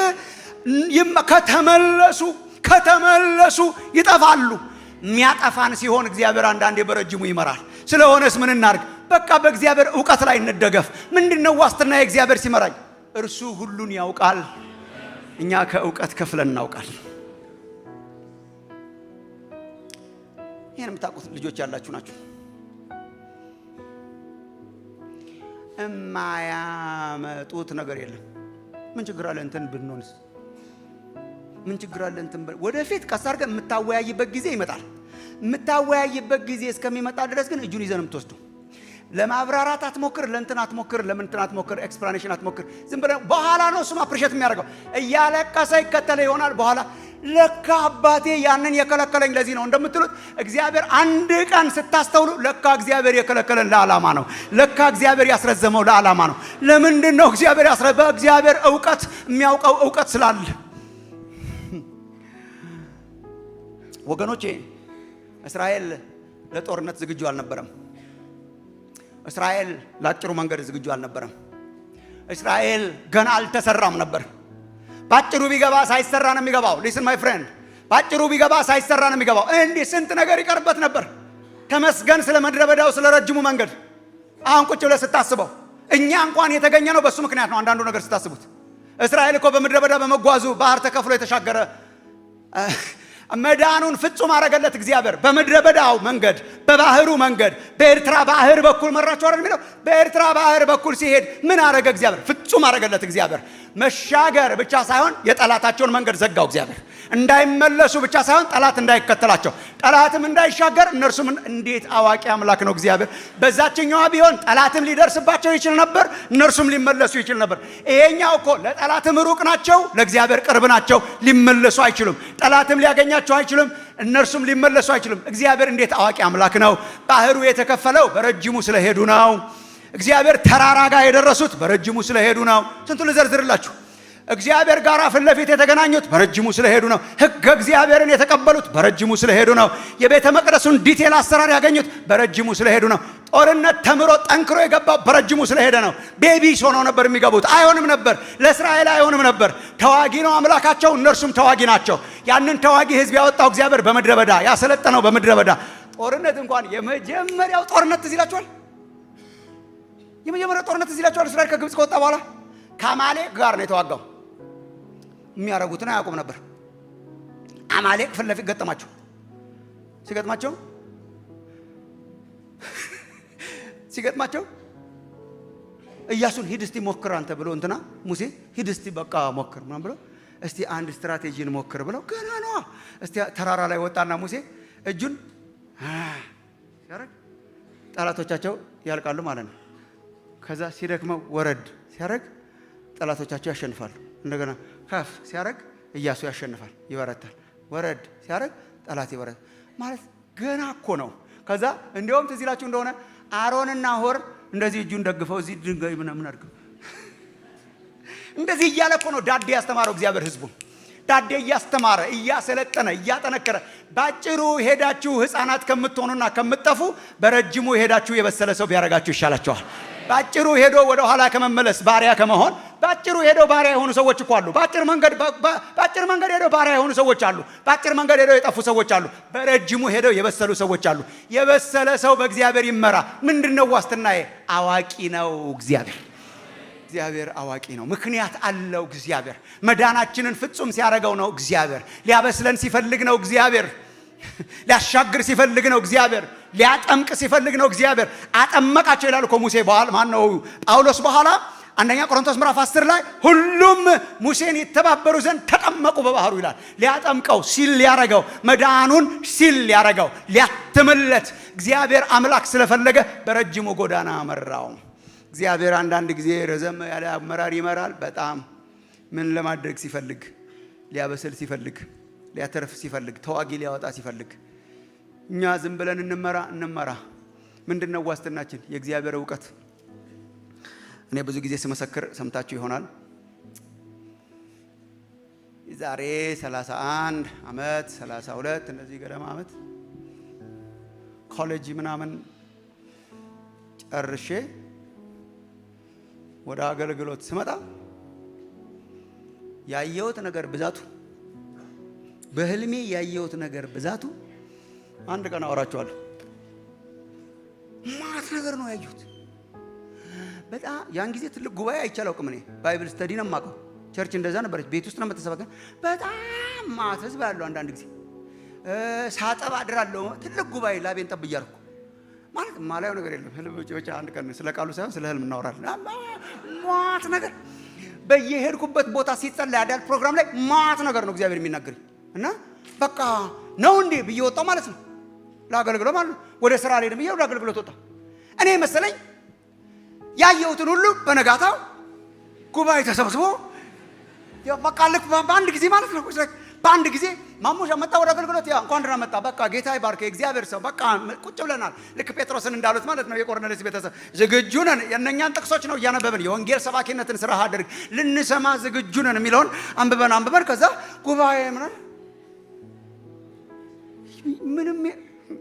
ከተመለሱ ይጠፋሉ። የሚያጠፋን ሲሆን እግዚአብሔር አንዳንዴ በረጅሙ ይመራል። ስለሆነስ ምን እናርግ? በቃ በእግዚአብሔር እውቀት ላይ እንደገፍ። ምንድነው ዋስትና? የእግዚአብሔር ሲመራኝ እርሱ ሁሉን ያውቃል። እኛ ከእውቀት ከፍለን እናውቃል። ይሄን የምታውቁት ልጆች ያላችሁ ናችሁ። የማያመጡት ነገር የለም። ምን ችግር አለ እንትን ብንሆንስ? ምን ችግር አለ እንትን ወደፊት ቀስ አድርገን የምታወያይበት ጊዜ ይመጣል። የምታወያይበት ጊዜ እስከሚመጣ ድረስ ግን እጁን ይዘን የምትወስዱ። ለማብራራት አትሞክር፣ ለእንትን አትሞክር፣ ለምንትን አትሞክር፣ ኤክስፕላኔሽን አትሞክር። ዝም ብለህ በኋላ ነው እሱም አፕሪሼት የሚያደርገው። እያለቀሰ ይከተለ ይሆናል። በኋላ ለካ አባቴ ያንን የከለከለኝ ለዚህ ነው እንደምትሉት እግዚአብሔር አንድ ቀን ስታስተውሉ ለካ እግዚአብሔር የከለከለን ለዓላማ ነው። ለካ እግዚአብሔር ያስረዘመው ለዓላማ ነው። ለምንድን ነው እግዚአብሔር በእግዚአብሔር እውቀት የሚያውቀው እውቀት ስላለ። ወገኖቼ እስራኤል ለጦርነት ዝግጁ አልነበረም። እስራኤል ለአጭሩ መንገድ ዝግጁ አልነበረም። እስራኤል ገና አልተሰራም ነበር። ባጭሩ ቢገባ ሳይሰራ ነው የሚገባው። ሊስን ማይ ፍሬንድ፣ ባጭሩ ቢገባ ሳይሰራ ነው የሚገባው። እንዲህ ስንት ነገር ይቀርበት ነበር። ተመስገን ስለ ምድረ በዳው፣ ስለ ረጅሙ መንገድ። አሁን ቁጭ ብለህ ስታስበው እኛ እንኳን የተገኘ ነው በሱ ምክንያት ነው። አንዳንዱ ነገር ስታስቡት እስራኤል እኮ በምድረ በዳ በመጓዙ ባህር ተከፍሎ የተሻገረ መዳኑን ፍጹም አረገለት እግዚአብሔር። በምድረ በዳው መንገድ፣ በባህሩ መንገድ፣ በኤርትራ ባህር በኩል መራቸው አይደል የሚለው። በኤርትራ ባህር በኩል ሲሄድ ምን አረገ እግዚአብሔር? ፍጹም አረገለት እግዚአብሔር። መሻገር ብቻ ሳይሆን የጠላታቸውን መንገድ ዘጋው እግዚአብሔር። እንዳይመለሱ ብቻ ሳይሆን ጠላት እንዳይከተላቸው፣ ጠላትም እንዳይሻገር እነርሱም። እንዴት አዋቂ አምላክ ነው እግዚአብሔር! በዛችኛዋ ቢሆን ጠላትም ሊደርስባቸው ይችል ነበር፣ እነርሱም ሊመለሱ ይችል ነበር። ይሄኛው እኮ ለጠላትም ሩቅ ናቸው፣ ለእግዚአብሔር ቅርብ ናቸው። ሊመለሱ አይችሉም። ጠላትም ሊያገኛቸው አይችልም፣ እነርሱም ሊመለሱ አይችሉም። እግዚአብሔር እንዴት አዋቂ አምላክ ነው! ባህሩ የተከፈለው በረጅሙ ስለሄዱ ነው። እግዚአብሔር ተራራ ጋር የደረሱት በረጅሙ ስለሄዱ ነው። ስንቱ ልዘርዝርላችሁ? እግዚአብሔር ጋር ፊት ለፊት የተገናኙት በረጅሙ ስለሄዱ ነው። ሕገ እግዚአብሔርን የተቀበሉት በረጅሙ ስለሄዱ ነው። የቤተ መቅደሱን ዲቴል አሰራር ያገኙት በረጅሙ ስለሄዱ ነው። ጦርነት ተምሮ ጠንክሮ የገባው በረጅሙ ስለሄደ ነው። ቤቢስ ሆነው ነበር የሚገቡት። አይሆንም ነበር፣ ለእስራኤል አይሆንም ነበር። ተዋጊ ነው አምላካቸው፣ እነርሱም ተዋጊ ናቸው። ያንን ተዋጊ ሕዝብ ያወጣው እግዚአብሔር በምድረ በዳ ያሰለጠነው በምድረ በዳ። ጦርነት እንኳን የመጀመሪያው ጦርነት ትዝ ይላችኋል? የመጀመሪያው ጦርነት ትዝ ይላችኋል? እስራኤል ከግብጽ ከወጣ በኋላ ከአማሌቅ ጋር ነው የተዋጋው። የሚያረጉትን አያውቁም ነበር። አማሌቅ ፊት ለፊት ገጠማቸው። ሲገጥማቸው ኢያሱን ሂድ እስቲ ሞክር አንተ ብሎ እንትና ሙሴ ሂድ እስቲ በቃ ሞክር ምናምን ብሎ እስቲ አንድ ስትራቴጂን ሞክር ብለው ገና ነው። እስቲ ተራራ ላይ ወጣና ሙሴ እጁን ሲያረግ ጠላቶቻቸው ያልቃሉ ማለት ነው። ከዛ ሲደክመው ወረድ ሲያረግ ጠላቶቻቸው ያሸንፋሉ። እንደገና ከፍ ሲያረግ ኢያሱ ያሸንፋል፣ ይበረታል። ወረድ ሲያረግ ጠላት ይበረታል ማለት ገና እኮ ነው። ከዛ እንዲያውም ትዝ ይላችሁ እንደሆነ አሮንና ሆር እንደዚህ እጁን ደግፈው እዚህ ድንጋይ ምናምን አድርገው እንደዚህ እያለ እኮ ነው ዳዴ ያስተማረው እግዚአብሔር ሕዝቡን። ዳዴ እያስተማረ እያሰለጠነ እያጠነከረ። ባጭሩ ሄዳችሁ ሕፃናት ከምትሆኑና ከምትጠፉ በረጅሙ ሄዳችሁ የበሰለ ሰው ቢያረጋችሁ ይሻላችኋል። ባጭሩ ሄዶ ወደ ኋላ ከመመለስ ባሪያ ከመሆን ባጭሩ ሄዶ ባሪያ የሆኑ ሰዎች እኮ አሉ። ባጭር መንገድ ሄዶ ባሪያ የሆኑ ሰዎች አሉ። ባጭር መንገድ ሄዶ የጠፉ ሰዎች አሉ። በረጅሙ ሄደው የበሰሉ ሰዎች አሉ። የበሰለ ሰው በእግዚአብሔር ይመራ። ምንድነው ዋስትናዬ? አዋቂ ነው እግዚአብሔር። እግዚአብሔር አዋቂ ነው። ምክንያት አለው እግዚአብሔር። መዳናችንን ፍጹም ሲያደርገው ነው እግዚአብሔር። ሊያበስለን ሲፈልግ ነው እግዚአብሔር። ሊያሻግር ሲፈልግ ነው እግዚአብሔር። ሊያጠምቅ ሲፈልግ ነው እግዚአብሔር አጠመቃቸው ይላል እኮ ሙሴ በኋላ ማነው ጳውሎስ በኋላ አንደኛ ቆሮንቶስ ምዕራፍ 10 ላይ ሁሉም ሙሴን ይተባበሩ ዘንድ ተጠመቁ በባህሩ ይላል። ሊያጠምቀው ሲል ሊያረጋው መዳኑን ሲል ሊያረጋው ሊያትምለት እግዚአብሔር አምላክ ስለፈለገ በረጅሙ ጎዳና መራው። እግዚአብሔር አንዳንድ ጊዜ ረዘም ያለ አመራር ይመራል። በጣም ምን ለማድረግ ሲፈልግ፣ ሊያበስል ሲፈልግ፣ ሊያተርፍ ሲፈልግ፣ ተዋጊ ሊያወጣ ሲፈልግ። እኛ ዝም ብለን እንመራ። ምንድነው ዋስትናችን? የእግዚአብሔር ዕውቀት። እኔ ብዙ ጊዜ ስመሰክር ሰምታችሁ ይሆናል። ዛሬ 31 ዓመት 32 እንደዚህ ገደማ ዓመት ኮሌጅ ምናምን ጨርሼ ወደ አገልግሎት ስመጣ ያየሁት ነገር ብዛቱ፣ በህልሜ ያየሁት ነገር ብዛቱ አንድ ቀን አወራችኋለሁ። ማት ነገር ነው ያየሁት። በጣም ያን ጊዜ ትልቅ ጉባኤ አይቻላውቅም። እኔ ባይብል ስተዲ ነው የማውቀው። ቸርች እንደዛ ነበረች፣ ቤት ውስጥ ነው የምትሰበከው። በጣም ማት ህዝብ ያለው አንዳንድ ጊዜ ሳጠባ አድራለሁ። ትልቅ ጉባኤ ላቤን ጠብ እያልኩ ማለት ማላየው ነገር የለም። ህልም ብቻ አንድ ቀን ስለ ቃሉ ሳይሆን ስለ ህልም እናወራለን። ማት ነገር በየሄድኩበት ቦታ ሲጸለይ አዳል ፕሮግራም ላይ ማት ነገር ነው እግዚአብሔር የሚናገረኝ እና በቃ ነው እንዴ ብዬ ወጣሁ ማለት ነው። ላገልግሎ ማለት ነው። ወደ ስራ አልሄድም ብዬ ወደ አገልግሎት ወጣሁ። እኔ መሰለኝ ያየሁትን ሁሉ በነጋታው ጉባኤ ተሰብስቦ በቃ ልክ በአንድ ጊዜ ማለት ነው። በአንድ ጊዜ ማሙሻ መጣ ወደ አገልግሎት። ያ እንኳን ደህና መጣ። በቃ ጌታ ይባርክ እግዚአብሔር ሰው በቃ ቁጭ ብለናል። ልክ ጴጥሮስን እንዳሉት ማለት ነው። የቆርኔሌስ ቤተሰብ ዝግጁ ነን። የእነኛን ጥቅሶች ነው እያነበብን የወንጌል ሰባኪነትን ስራ አድርግ ልንሰማ ዝግጁ ነን የሚለውን አንብበን ከዛ ጉባኤ ምንም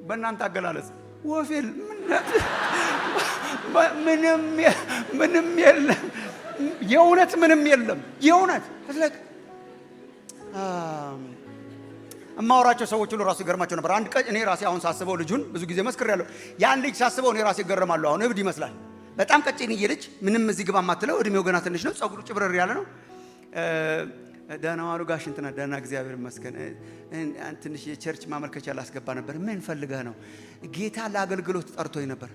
በእናንተ አገላለጽ ወፌል ምንም የለም። የእውነት ምንም የለም። የእውነት እማወራቸው ሰዎች ሁሉ ራሱ ይገርማቸው ነበር። አንድ ቀን እኔ ራሴ አሁን ሳስበው ልጁን ብዙ ጊዜ መስክሬያለሁ። ያን ልጅ ሳስበው እኔ ራሴ ይገርማለሁ። አሁን እብድ ይመስላል። በጣም ቀጭንዬ ልጅ ምንም እዚህ ግባ ማትለው እድሜው ገና ትንሽ ነው። ጸጉሩ ጭብረር ያለ ነው። ደህና ዋሉ ጋሽ እንትና ደህና እግዚአብሔር ይመስገን። ትንሽ የቸርች ማመልከቻ ላስገባ ነበር። ምን ፈልገህ ነው? ጌታ ለአገልግሎት ጠርቶኝ ነበር።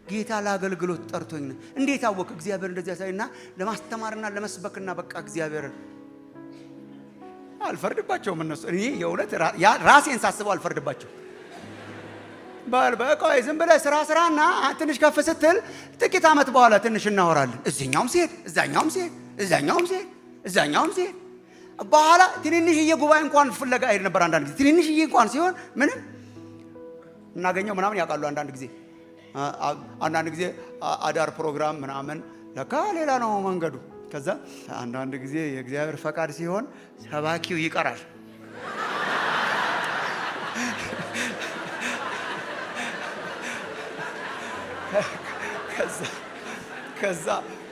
ጌታ ለአገልግሎት ጠርቶኝ ነው። እንዴት አወቅ? እግዚአብሔር እንደዚህ ያሳይና ለማስተማርና ለመስበክና በቃ እግዚአብሔር አልፈርድባቸውም። እነሱ እኔ የእውነት ራሴን ሳስበው አልፈርድባቸው። በቃ ዝም ብለህ ስራና ትንሽ ከፍ ስትል ጥቂት ዓመት በኋላ ትንሽ እናወራለን። እዚህኛውም ሲሄድ እዛኛውም ሲሄድ በኋላ ትንንሽዬ ጉባኤ እንኳን ፍለጋ ሄድ ነበር። አንዳንድ ጊዜ ትንንሽዬ እንኳን ሲሆን ምንም እናገኘው ምናምን ያውቃሉ። አንዳንድ ጊዜ አዳር ፕሮግራም ምናምን ለካ ሌላ ነው መንገዱ። ከዛ አንዳንድ ጊዜ የእግዚአብሔር ፈቃድ ሲሆን ሰባኪው ይቀራል።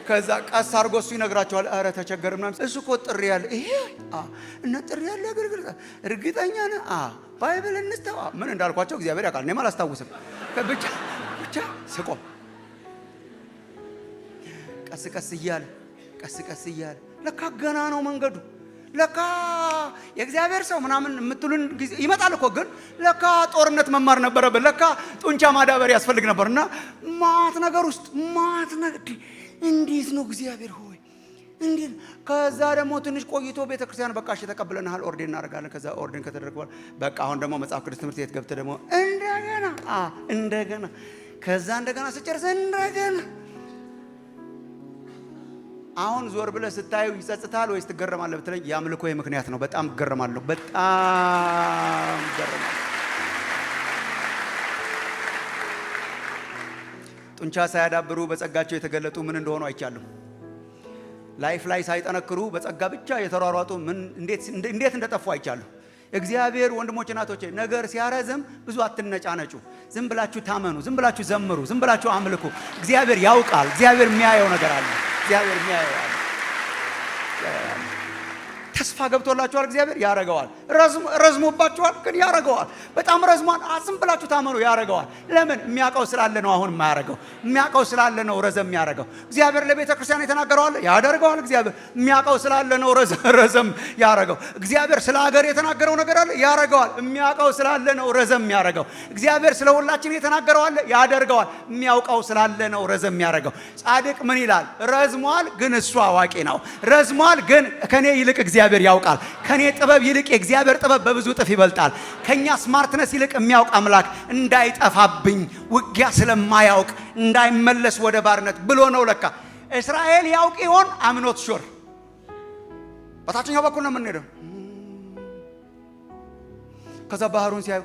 ከዛ ቀስ አድርጎ እሱ ይነግራቸዋል። ኧረ ተቸገር ምናምን እሱ እኮ ጥሪ ያለ ይሄ እና ጥሪ ያለ አገልግሎት እርግጠኛ ነህ? ባይብል እንስተው ምን እንዳልኳቸው እግዚአብሔር ያውቃል። እኔም አላስታውስም። ብቻ ስቆም ቀስ እያለ ለካ ገና ነው መንገዱ። ለካ የእግዚአብሔር ሰው ምናምን የምትሉን ጊዜ ይመጣል እኮ ግን ለካ ጦርነት መማር ነበረብን። ለካ ጡንቻ ማዳበር ያስፈልግ ነበርና ማት ነገር ውስጥ እንዴት ነው እግዚአብሔር ሆይ እንዴት። ከዛ ደግሞ ትንሽ ቆይቶ ቤተክርስቲያን በቃ እሺ ተቀብለናል፣ ኦርዴን እናደርጋለን። ከዛ ኦርዴን ከተደረገ በቃ አሁን ደግሞ መጽሐፍ ቅዱስ ትምህርት ቤት ገብተህ ደግሞ እንደገና ከዛ እንደገና ስጨርስ እንደገና አሁን ዞር ብለህ ስታዩ ይጸጽታል ወይስ ትገረማለህ ብትለኝ የአምልኮዬ ምክንያት ነው። በጣም እገረማለሁ። ጡንቻ ሳያዳብሩ በጸጋቸው የተገለጡ ምን እንደሆኑ አይቻለሁ። ላይፍ ላይ ሳይጠነክሩ በጸጋ ብቻ የተሯሯጡ እንዴት እንደጠፉ አይቻለሁ። እግዚአብሔር ወንድሞች እናቶቼ ነገር ሲያረዝም ብዙ አትነጫነጩ። ዝም ብላችሁ ታመኑ፣ ዝም ብላችሁ ዘምሩ፣ ዝም ብላችሁ አምልኩ። እግዚአብሔር ያውቃል። እግዚአብሔር የሚያየው ነገር አለ። እግዚአብሔር የሚያየው አለ። ተስፋ ገብቶላችኋል እግዚአብሔር ያረጋዋል። ረዝሞባችኋል ግን ያረጋዋል። በጣም ረዝሟል ዝም ብላችሁ ታመኑ ያረጋዋል። ለምን? የሚያውቀው ስላለ ነው። አሁን የማያረጋው የሚያውቀው ስላለ ነው ረዘም የሚያረጋው። እግዚአብሔር ለቤተ ክርስቲያን የተናገረው አለ ያደርገዋል። እግዚአብሔር የሚያውቀው ስላለ ነው ረዘም ያረጋው። እግዚአብሔር ስለ ሀገር የተናገረው ነገር አለ ያረጋዋል። የሚያውቀው ስላለ ነው ረዘም ያረጋው። እግዚአብሔር ስለ ሁላችን የተናገረው አለ ያደርገዋል። የሚያውቀው ስላለ ነው ረዘም ያረጋው። ጻድቅ ምን ይላል? ረዝሟል ግን እሱ አዋቂ ነው። ረዝሟል ግን ከኔ ይልቅ እግዚአብሔር ያውቃል። ከኔ ጥበብ ይልቅ የእግዚአብሔር ጥበብ በብዙ እጥፍ ይበልጣል። ከኛ ስማርትነስ ይልቅ የሚያውቅ አምላክ እንዳይጠፋብኝ ውጊያ ስለማያውቅ እንዳይመለስ ወደ ባርነት ብሎ ነው። ለካ እስራኤል ያውቅ ይሆን? አምኖት ሹር በታችኛው በኩል ነው የምንሄደው። ከዛ ባህሩን ሲያዩ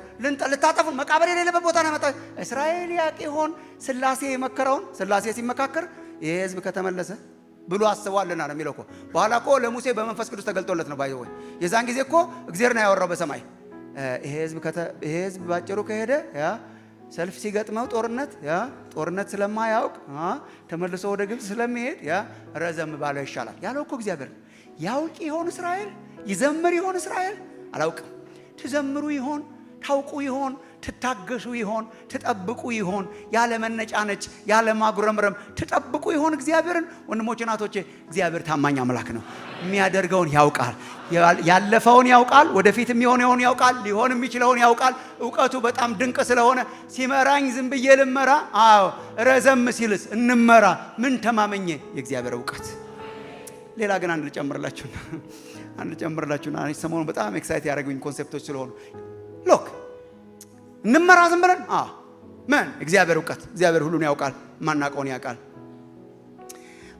ልታጠፉ መቃብር የሌለበት ቦታ ነው መጣ። እስራኤል ያውቅ ይሆን? ስላሴ የመከረውን ስላሴ ሲመካከር ይሄ ህዝብ ከተመለሰ ብሎ አስቧልና ነው የሚለው እኮ። በኋላ እኮ ለሙሴ በመንፈስ ቅዱስ ተገልጦለት ነው ባይዘው። የዛን ጊዜ እኮ እግዚአብሔር ነው ያወራው በሰማይ። ይሄ ህዝብ ባጭሩ ከሄደ ያ ሰልፍ ሲገጥመው ጦርነት ስለማያውቅ ተመልሶ ወደ ግብጽ ስለሚሄድ ያ ረዘም ባለው ይሻላል ያለው እኮ እግዚአብሔር። ያውቅ ይሆን እስራኤል? ይዘምር ይሆን እስራኤል? አላውቅም። ትዘምሩ ይሆን? ታውቁ ይሆን? ትታገሱ ይሆን? ትጠብቁ ይሆን? ያለ መነጫነጭ ያለ ማጉረምረም ትጠብቁ ይሆን እግዚአብሔርን? ወንድሞቼ እናቶቼ፣ እግዚአብሔር ታማኝ አምላክ ነው። የሚያደርገውን ያውቃል። ያለፈውን ያውቃል። ወደፊት የሚሆነውን ያውቃል። ሊሆን የሚችለውን ያውቃል። እውቀቱ በጣም ድንቅ ስለሆነ ሲመራኝ ዝም ብዬ ልመራ? አዎ። ረዘም ሲልስ እንመራ? ምን ተማመኘ? የእግዚአብሔር እውቀት። ሌላ ግን አንድ ልጨምርላችሁና ሰሞኑን በጣም ኤክሳይት ያደረጉኝ ኮንሴፕቶች ስለሆኑ ሎክ እንመራ ዝም ብለን ምን እግዚአብሔር እውቀት። እግዚአብሔር ሁሉን ያውቃል። ማናውቀውን ያውቃል።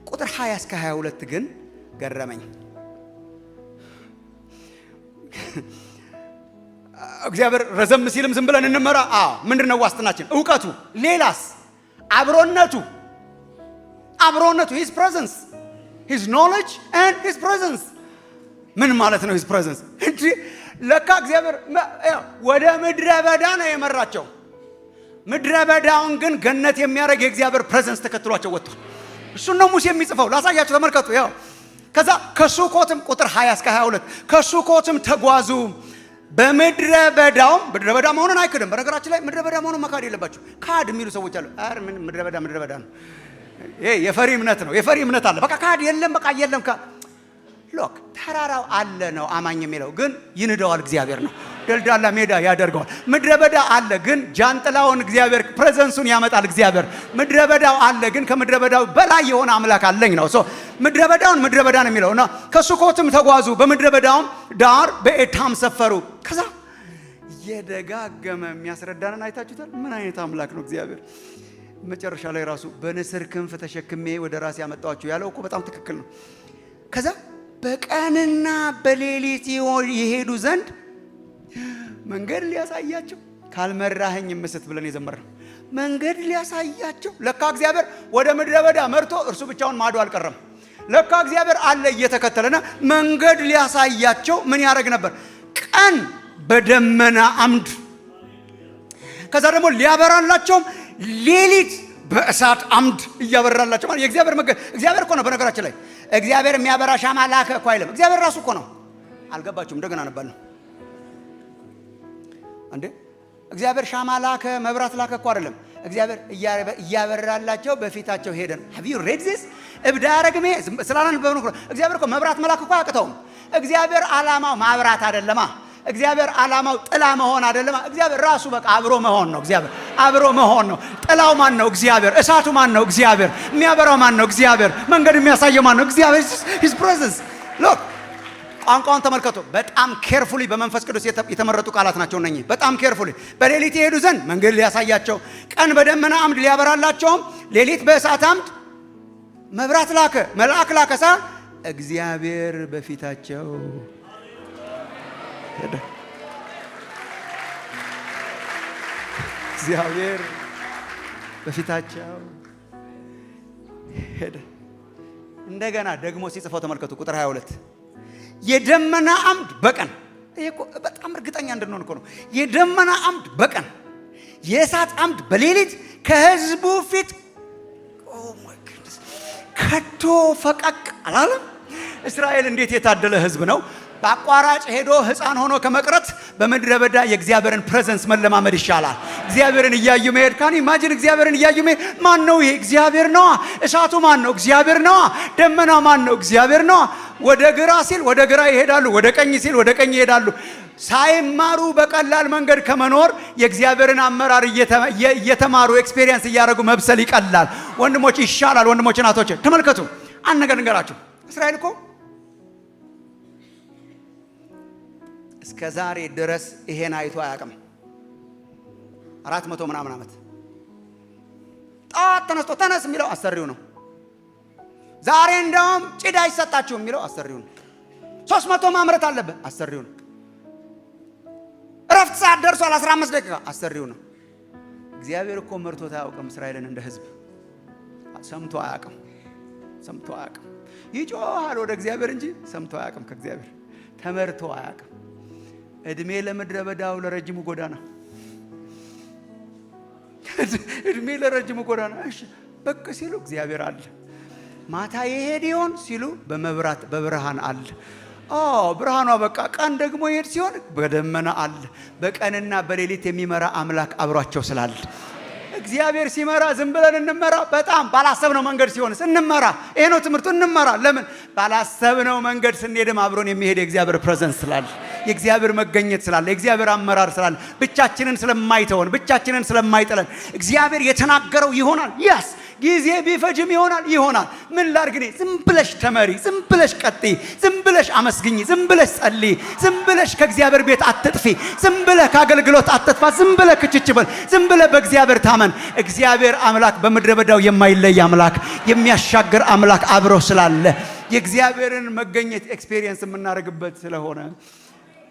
ቁጥር 20 እስከ 22 ግን ገረመኝ። እግዚአብሔር ረዘም ሲልም ዝም ብለን እንመራ? ምንድነው ዋስትናችን? እውቀቱ። ሌላስ? አብሮነቱ his presence, his knowledge and his presence። ምን ማለት ነው his presence? እንጂ ለካ እግዚአብሔር ወደ ምድረ በዳ ነው የመራቸው። ምድረ በዳውን ግን ገነት የሚያደርግ የእግዚአብሔር ፕሬዘንስ ተከትሏቸው ወጥቷል። እሱን ነው ሙሴ የሚጽፈው። ላሳያችሁ፣ ተመልከቱ። ያው ከዛ ከሱኮትም ቁጥር 20 እስከ 22 ከሱኮትም ተጓዙ። በምድረ በዳውም ምድረ በዳ መሆኑን አይክድም። በነገራችን ላይ ምድረ በዳ መሆኑን መካድ የለባችሁ። ካድ የሚሉ ሰዎች አሉ። ምን ምድረ በዳ ነው። ይሄ የፈሪ እምነት ነው። የፈሪ እምነት አለ። በቃ ካድ የለም፣ በቃ የለም። ሎክ ተራራው አለ ነው አማኝ የሚለው፣ ግን ይንደዋል እግዚአብሔር ነው። ደልዳላ ሜዳ ያደርገዋል። ምድረ በዳ አለ፣ ግን ጃንጥላውን እግዚአብሔር ፕሬዘንሱን ያመጣል እግዚአብሔር። ምድረ በዳው አለ፣ ግን ከምድረ በዳው በላይ የሆነ አምላክ አለኝ ነው። ምድረ በዳውን ምድረ በዳ ነው የሚለውና ከሱኮትም ተጓዙ፣ በምድረ በዳውም ዳር በኤታም ሰፈሩ። ከዛ የደጋገመ የሚያስረዳንን አይታችሁታል። ምን አይነት አምላክ ነው እግዚአብሔር። መጨረሻ ላይ ራሱ በንስር ክንፍ ተሸክሜ ወደ ራሴ ያመጣኋችሁ ያለው እኮ በጣም ትክክል ነው። ከዛ በቀንና በሌሊት ይሄዱ ዘንድ መንገድ ሊያሳያቸው፣ ካልመራኸኝ ምስት ብለን የዘመርነው መንገድ ሊያሳያቸው። ለካ እግዚአብሔር ወደ ምድረ በዳ መርቶ እርሱ ብቻውን ማዶ አልቀረም። ለካ እግዚአብሔር አለ እየተከተለና መንገድ ሊያሳያቸው ምን ያደርግ ነበር? ቀን በደመና አምድ፣ ከዛ ደግሞ ሊያበራላቸውም ሌሊት በእሳት አምድ እያበራላቸው። ማለት የእግዚአብሔር እግዚአብሔር እኮ ነው። በነገራችን ላይ እግዚአብሔር የሚያበራ ሻማ ላከ እኮ አይልም። እግዚአብሔር ራሱ እኮ ነው። አልገባችሁም? እንደገና ነባል እንዴ? እግዚአብሔር ሻማ ላከ መብራት ላከ እኮ አይደለም። እግዚአብሔር እያበራላቸው በፊታቸው ሄደን have you read this? እብዳ ያረግሜ ስላላን በእውነት እግዚአብሔር እኮ መብራት መላክ እኮ አያቅተውም። እግዚአብሔር ዓላማው ማብራት አይደለማ። እግዚአብሔር ዓላማው ጥላ መሆን አይደለም። እግዚአብሔር ራሱ በቃ አብሮ መሆን ነው። እግዚአብሔር አብሮ መሆን ነው። ጥላው ማን ነው? እግዚአብሔር። እሳቱ ማን ነው? እግዚአብሔር። የሚያበራው ማን ነው? እግዚአብሔር። መንገድ የሚያሳየው ማን ነው? እግዚአብሔር። his presence look። ቋንቋውን ተመልከቱ። በጣም ኬርፉሊ በመንፈስ ቅዱስ የተመረጡ ቃላት ናቸው እነኚህ። በጣም ኬርፉሊ በሌሊት ይሄዱ ዘንድ መንገድ ሊያሳያቸው፣ ቀን በደመና አምድ ሊያበራላቸውም፣ ሌሊት በእሳት አምድ መብራት ላከ፣ መልአክ ላከ። እግዚአብሔር በፊታቸው ሄደ። እግዚአብሔር በፊታቸው ሄደ። እንደገና ደግሞ ሲጽፈው ተመልከቱ። ቁጥር 22 የደመና አምድ በቀን፣ ይሄ እኮ በጣም እርግጠኛ እንድንሆን እኮ ነው። የደመና አምድ በቀን የእሳት አምድ በሌሊት ከሕዝቡ ፊት ከቶ ፈቀቅ አላለም። እስራኤል እንዴት የታደለ ሕዝብ ነው! በአቋራጭ ሄዶ ሕፃን ሆኖ ከመቅረት በምድረ በዳ የእግዚአብሔርን ፕሬዘንስ መለማመድ ይሻላል። እግዚአብሔርን እያዩ መሄድ ካን ኢማጂን እግዚአብሔርን እያዩ መሄድ። ማን ነው ይሄ? እግዚአብሔር ነዋ። እሳቱ ማን ነው? እግዚአብሔር ነዋ። ደመና ማን ነው? እግዚአብሔር ነዋ። ወደ ግራ ሲል ወደ ግራ ይሄዳሉ፣ ወደ ቀኝ ሲል ወደ ቀኝ ይሄዳሉ። ሳይማሩ በቀላል መንገድ ከመኖር የእግዚአብሔርን አመራር እየተማሩ ኤክስፔሪየንስ እያደረጉ መብሰል ይቀላል። ወንድሞች ይሻላል። ወንድሞች እናቶች ተመልከቱ። አንድ ነገር ንገራችሁ። እስራኤል እኮ እስከ ዛሬ ድረስ ይሄን አይቶ አያውቅም። 400 ምናምን ዓመት ጣት ተነስቶ ተነስ የሚለው አሰሪው ነው። ዛሬ እንደውም ጭድ አይሰጣችሁም የሚለው አሰሪው ነው። 300 ማምረት አለበት አሰሪው ነው። እረፍት ሰዓት ደርሷል 15 ደቂቃ አሰሪው ነው። እግዚአብሔር እኮ መርቶት አያውቅም እስራኤልን እንደ ህዝብ። ሰምቶ አያውቅም። ሰምቶ አያውቅም። ይጮሃል ወደ እግዚአብሔር እንጂ ሰምቶ አያውቅም። ከእግዚአብሔር ተመርቶ አያውቅም። እድሜ ለምድረ በዳው ለረጅሙ ጎዳና፣ እድሜ ለረጅሙ ጎዳና። እሺ በቃ ሲሉ እግዚአብሔር አለ። ማታ ይሄድ ይሆን ሲሉ በመብራት በብርሃን አለ። ብርሃኗ በቃ ቀን ደግሞ ይሄድ ሲሆን በደመና አለ። በቀንና በሌሊት የሚመራ አምላክ አብሯቸው ስላለ እግዚአብሔር ሲመራ ዝም ብለን እንመራ? በጣም ባላሰብነው መንገድ ሲሆንስ እንመራ? ይሄ ነው ትምህርቱ። እንመራ። ለምን? ባላሰብነው መንገድ ስንሄድም አብሮን የሚሄድ የእግዚአብሔር ፕሬዘንስ ስላለ፣ የእግዚአብሔር መገኘት ስላለ፣ የእግዚአብሔር አመራር ስላለ፣ ብቻችንን ስለማይተወን፣ ብቻችንን ስለማይጥለን እግዚአብሔር የተናገረው ይሆናል። ያስ ጊዜ ቢፈጅም ይሆናል። ምን ላድርግ እኔ? ዝም ብለሽ ተመሪ፣ ዝም ብለሽ ቀጥይ፣ ዝም ብለሽ አመስግኝ፣ ዝም ብለሽ ጸልይ፣ ዝም ብለሽ ከእግዚአብሔር ቤት አትጥፊ፣ ዝም ብለህ ከአገልግሎት አትጥፋ፣ ዝም ብለህ ክችች በል፣ ዝም ብለህ በእግዚአብሔር ታመን። እግዚአብሔር አምላክ በምድረ በዳው የማይለይ አምላክ፣ የሚያሻግር አምላክ አብሮ ስላለ የእግዚአብሔርን መገኘት ኤክስፔሪየንስ የምናደርግበት ስለሆነ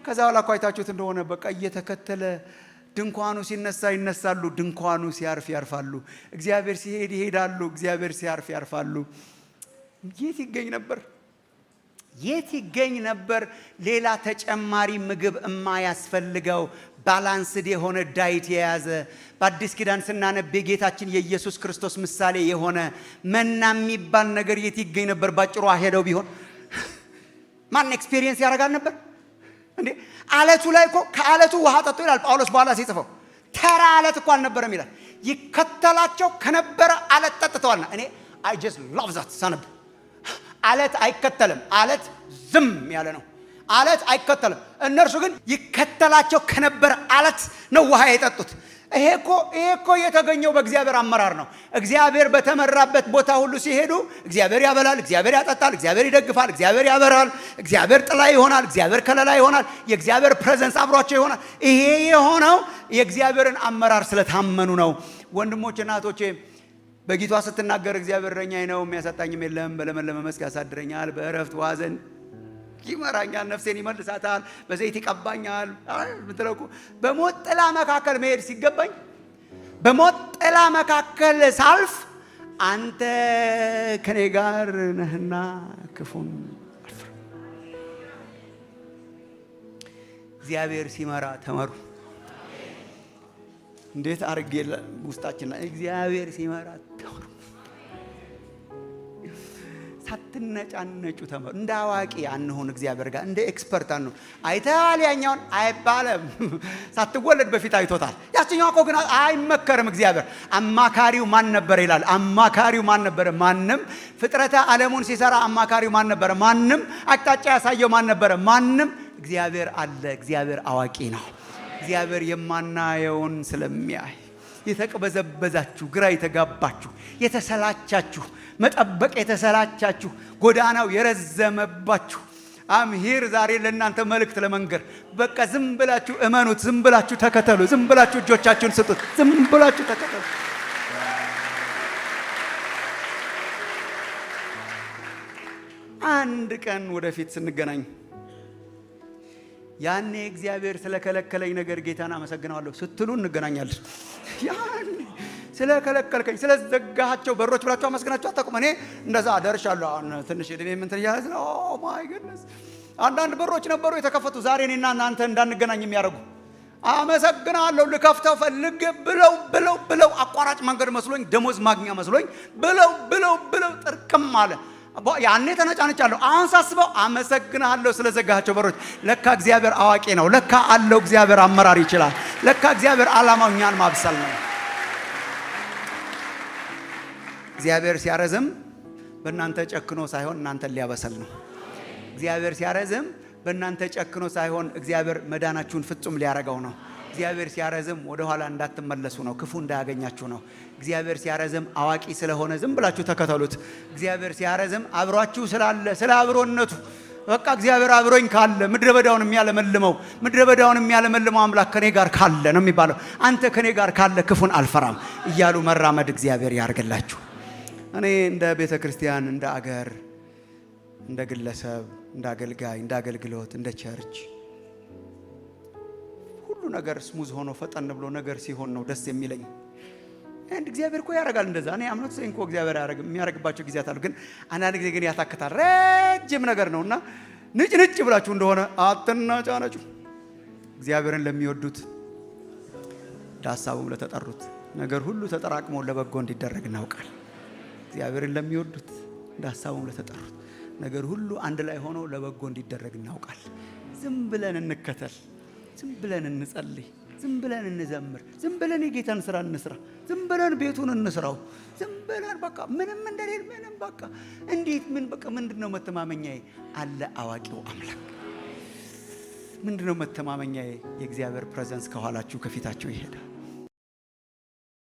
ከዛ በኋላ እኮ አይታችሁት እንደሆነ በቃ እየተከተለ ድንኳኑ ሲነሳ ይነሳሉ፣ ድንኳኑ ሲያርፍ ያርፋሉ። እግዚአብሔር ሲሄድ ይሄዳሉ፣ እግዚአብሔር ሲያርፍ ያርፋሉ። የት ይገኝ ነበር? የት ይገኝ ነበር? ሌላ ተጨማሪ ምግብ የማያስፈልገው ባላንስድ የሆነ ዳይት የያዘ በአዲስ ኪዳን ስናነብ ጌታችን የኢየሱስ ክርስቶስ ምሳሌ የሆነ መና የሚባል ነገር የት ይገኝ ነበር? ባጭሩ ሄደው ቢሆን ማን ኤክስፔሪየንስ ያደርጋል ነበር እንዴ? አለቱ ላይ እኮ ከአለቱ ውሃ ጠጡ ይላል ጳውሎስ በኋላ ሲጽፈው። ተራ አለት እኮ አልነበረም ይላል። ይከተላቸው ከነበረ አለት ጠጥተዋልና። እኔ I just love that ሳነብ። አለት አይከተልም። አለት ዝም ያለ ነው። አለት አይከተልም። እነርሱ ግን ይከተላቸው ከነበረ አለት ነው ውሃ የጠጡት። ይሄ እኮ የተገኘው በእግዚአብሔር አመራር ነው። እግዚአብሔር በተመራበት ቦታ ሁሉ ሲሄዱ እግዚአብሔር ያበላል፣ እግዚአብሔር ያጠጣል፣ እግዚአብሔር ይደግፋል፣ እግዚአብሔር ያበራል፣ እግዚአብሔር ጥላ ይሆናል፣ እግዚአብሔር ከለላ ይሆናል፣ የእግዚአብሔር ፕሬዘንስ አብሯቸው ይሆናል። ይሄ የሆነው የእግዚአብሔርን አመራር ስለታመኑ ነው። ወንድሞቼ እናቶቼ፣ በጊቷ ስትናገር እግዚአብሔር እረኛዬ ነው የሚያሳጣኝም የለም፣ በለመለመ መስክ ያሳድረኛል፣ በእረፍት ውኃ ዘንድ ይመራኛል፣ ነፍሴን ይመልሳታል፣ በዘይት ይቀባኛል። ምትለኩ በሞት ጥላ መካከል መሄድ ሲገባኝ በሞት ጥላ መካከል ሳልፍ አንተ ከኔ ጋር ነህና ክፉን አልፈራም። እግዚአብሔር ሲመራ ተመሩ። እንዴት አርጌ ውስጣችን እግዚአብሔር ሲመራ ተመሩ። ሳትነጫነጩ ተመሩ። እንደ አዋቂ አንሆን፣ እግዚአብሔር ጋር እንደ ኤክስፐርት አንሆን። አይተሃል ያኛውን አይባለም። ሳትወለድ በፊት አይቶታል። ያችኛው እኮ ግን አይመከርም። እግዚአብሔር አማካሪው ማን ነበር ይላል። አማካሪው ማን ነበር? ማንም። ፍጥረተ ዓለሙን ሲሰራ አማካሪው ማን ነበር? ማንም። አቅጣጫ ያሳየው ማን ነበር? ማንም። እግዚአብሔር አለ። እግዚአብሔር አዋቂ ነው። እግዚአብሔር የማናየውን ስለሚያይ የተቀበዘበዛችሁ፣ ግራ የተጋባችሁ፣ የተሰላቻችሁ፣ መጠበቅ የተሰላቻችሁ፣ ጎዳናው የረዘመባችሁ አምሂር ዛሬ ለእናንተ መልእክት ለመንገር። በቃ ዝም ብላችሁ እመኑት፣ ዝም ብላችሁ ተከተሉ፣ ዝም ብላችሁ እጆቻችሁን ስጡት፣ ዝም ብላችሁ ተከተሉ። አንድ ቀን ወደፊት ስንገናኝ ያኔ እግዚአብሔር ስለከለከለኝ ነገር ጌታን አመሰግናለሁ ስትሉ እንገናኛለን። ያኔ ስለከለከልከኝ ስለዘጋቸው በሮች ብላችሁ አመስግናችሁ አታውቁም? እኔ እንደዛ ደርሻለሁ። አሁን ትንሽ እድሜ እንትን እያለ ኦ ማይ ጉድነስ አንዳንድ በሮች ነበሩ የተከፈቱ ዛሬ እኔና እናንተ እንዳንገናኝ የሚያደርጉ። አመሰግናለሁ ልከፍተው ፈልጌ ብለው አቋራጭ መንገድ መስሎኝ፣ ደሞዝ ማግኛ መስሎኝ ብለው ጥርቅም አለ። ያኔ ተነጫነጫለሁ። አሁን ሳስበው አመሰግናለሁ ስለዘጋቸው በሮች። ለካ እግዚአብሔር አዋቂ ነው። ለካ አለው እግዚአብሔር አመራር ይችላል። ለካ እግዚአብሔር ዓላማው እኛን ማብሰል ነው። እግዚአብሔር ሲያረዝም በእናንተ ጨክኖ ሳይሆን እናንተን ሊያበሰል ነው። እግዚአብሔር ሲያረዝም በእናንተ ጨክኖ ሳይሆን እግዚአብሔር መዳናችሁን ፍጹም ሊያረገው ነው። እግዚአብሔር ሲያረዝም ወደ ኋላ እንዳትመለሱ ነው። ክፉ እንዳያገኛችሁ ነው። እግዚአብሔር ሲያረዝም አዋቂ ስለሆነ ዝም ብላችሁ ተከተሉት። እግዚአብሔር ሲያረዝም አብሯችሁ ስላለ ስለ አብሮነቱ በቃ እግዚአብሔር አብሮኝ ካለ ምድረ በዳውን የሚያለመልመው አምላክ ከኔ ጋር ካለ ነው የሚባለው። አንተ ከኔ ጋር ካለ ክፉን አልፈራም እያሉ መራመድ እግዚአብሔር ያርግላችሁ። እኔ እንደ ቤተ ክርስቲያን፣ እንደ አገር፣ እንደ ግለሰብ፣ እንደ አገልጋይ፣ እንደ አገልግሎት፣ እንደ ቸርች ሁሉ ነገር ስሙዝ ሆኖ ፈጠን ብሎ ነገር ሲሆን ነው ደስ የሚለኝ። አንድ እግዚአብሔር እኮ ያረጋል እንደዛ። እኔ አምኖት ሰይን እኮ እግዚአብሔር የሚያረግባቸው ጊዜያት አሉ። ግን አንዳንድ ጊዜ ግን ያታክታል። ረጅም ነገር ነውና ንጭ ብላችሁ እንደሆነ አትናጫናጩ። እግዚአብሔርን ለሚወዱት ዳሳቡም ለተጠሩት ነገር ሁሉ ተጠራቅሞ ለበጎ እንዲደረግ እናውቃል። እግዚአብሔርን ለሚወዱት ዳሳቡም ለተጠሩት ነገር ሁሉ አንድ ላይ ሆኖ ለበጎ እንዲደረግ እናውቃል። ዝም ብለን እንከተል፣ ዝም ብለን እንጸልይ፣ ዝም ብለን እንዘምር፣ ዝም ብለን የጌታን ስራ እንስራ፣ ዝም ብለን ቤቱን እንስራው፣ ዝም ብለን በቃ ምንም እንደሌለ ምንም በቃ እንዴት ምን በቃ ምንድነው መተማመኛዬ? አለ አዋቂው አምላክ። ምንድነው መተማመኛዬ? የእግዚአብሔር ፕሬዘንስ ከኋላችሁ ከፊታችሁ ይሄዳል።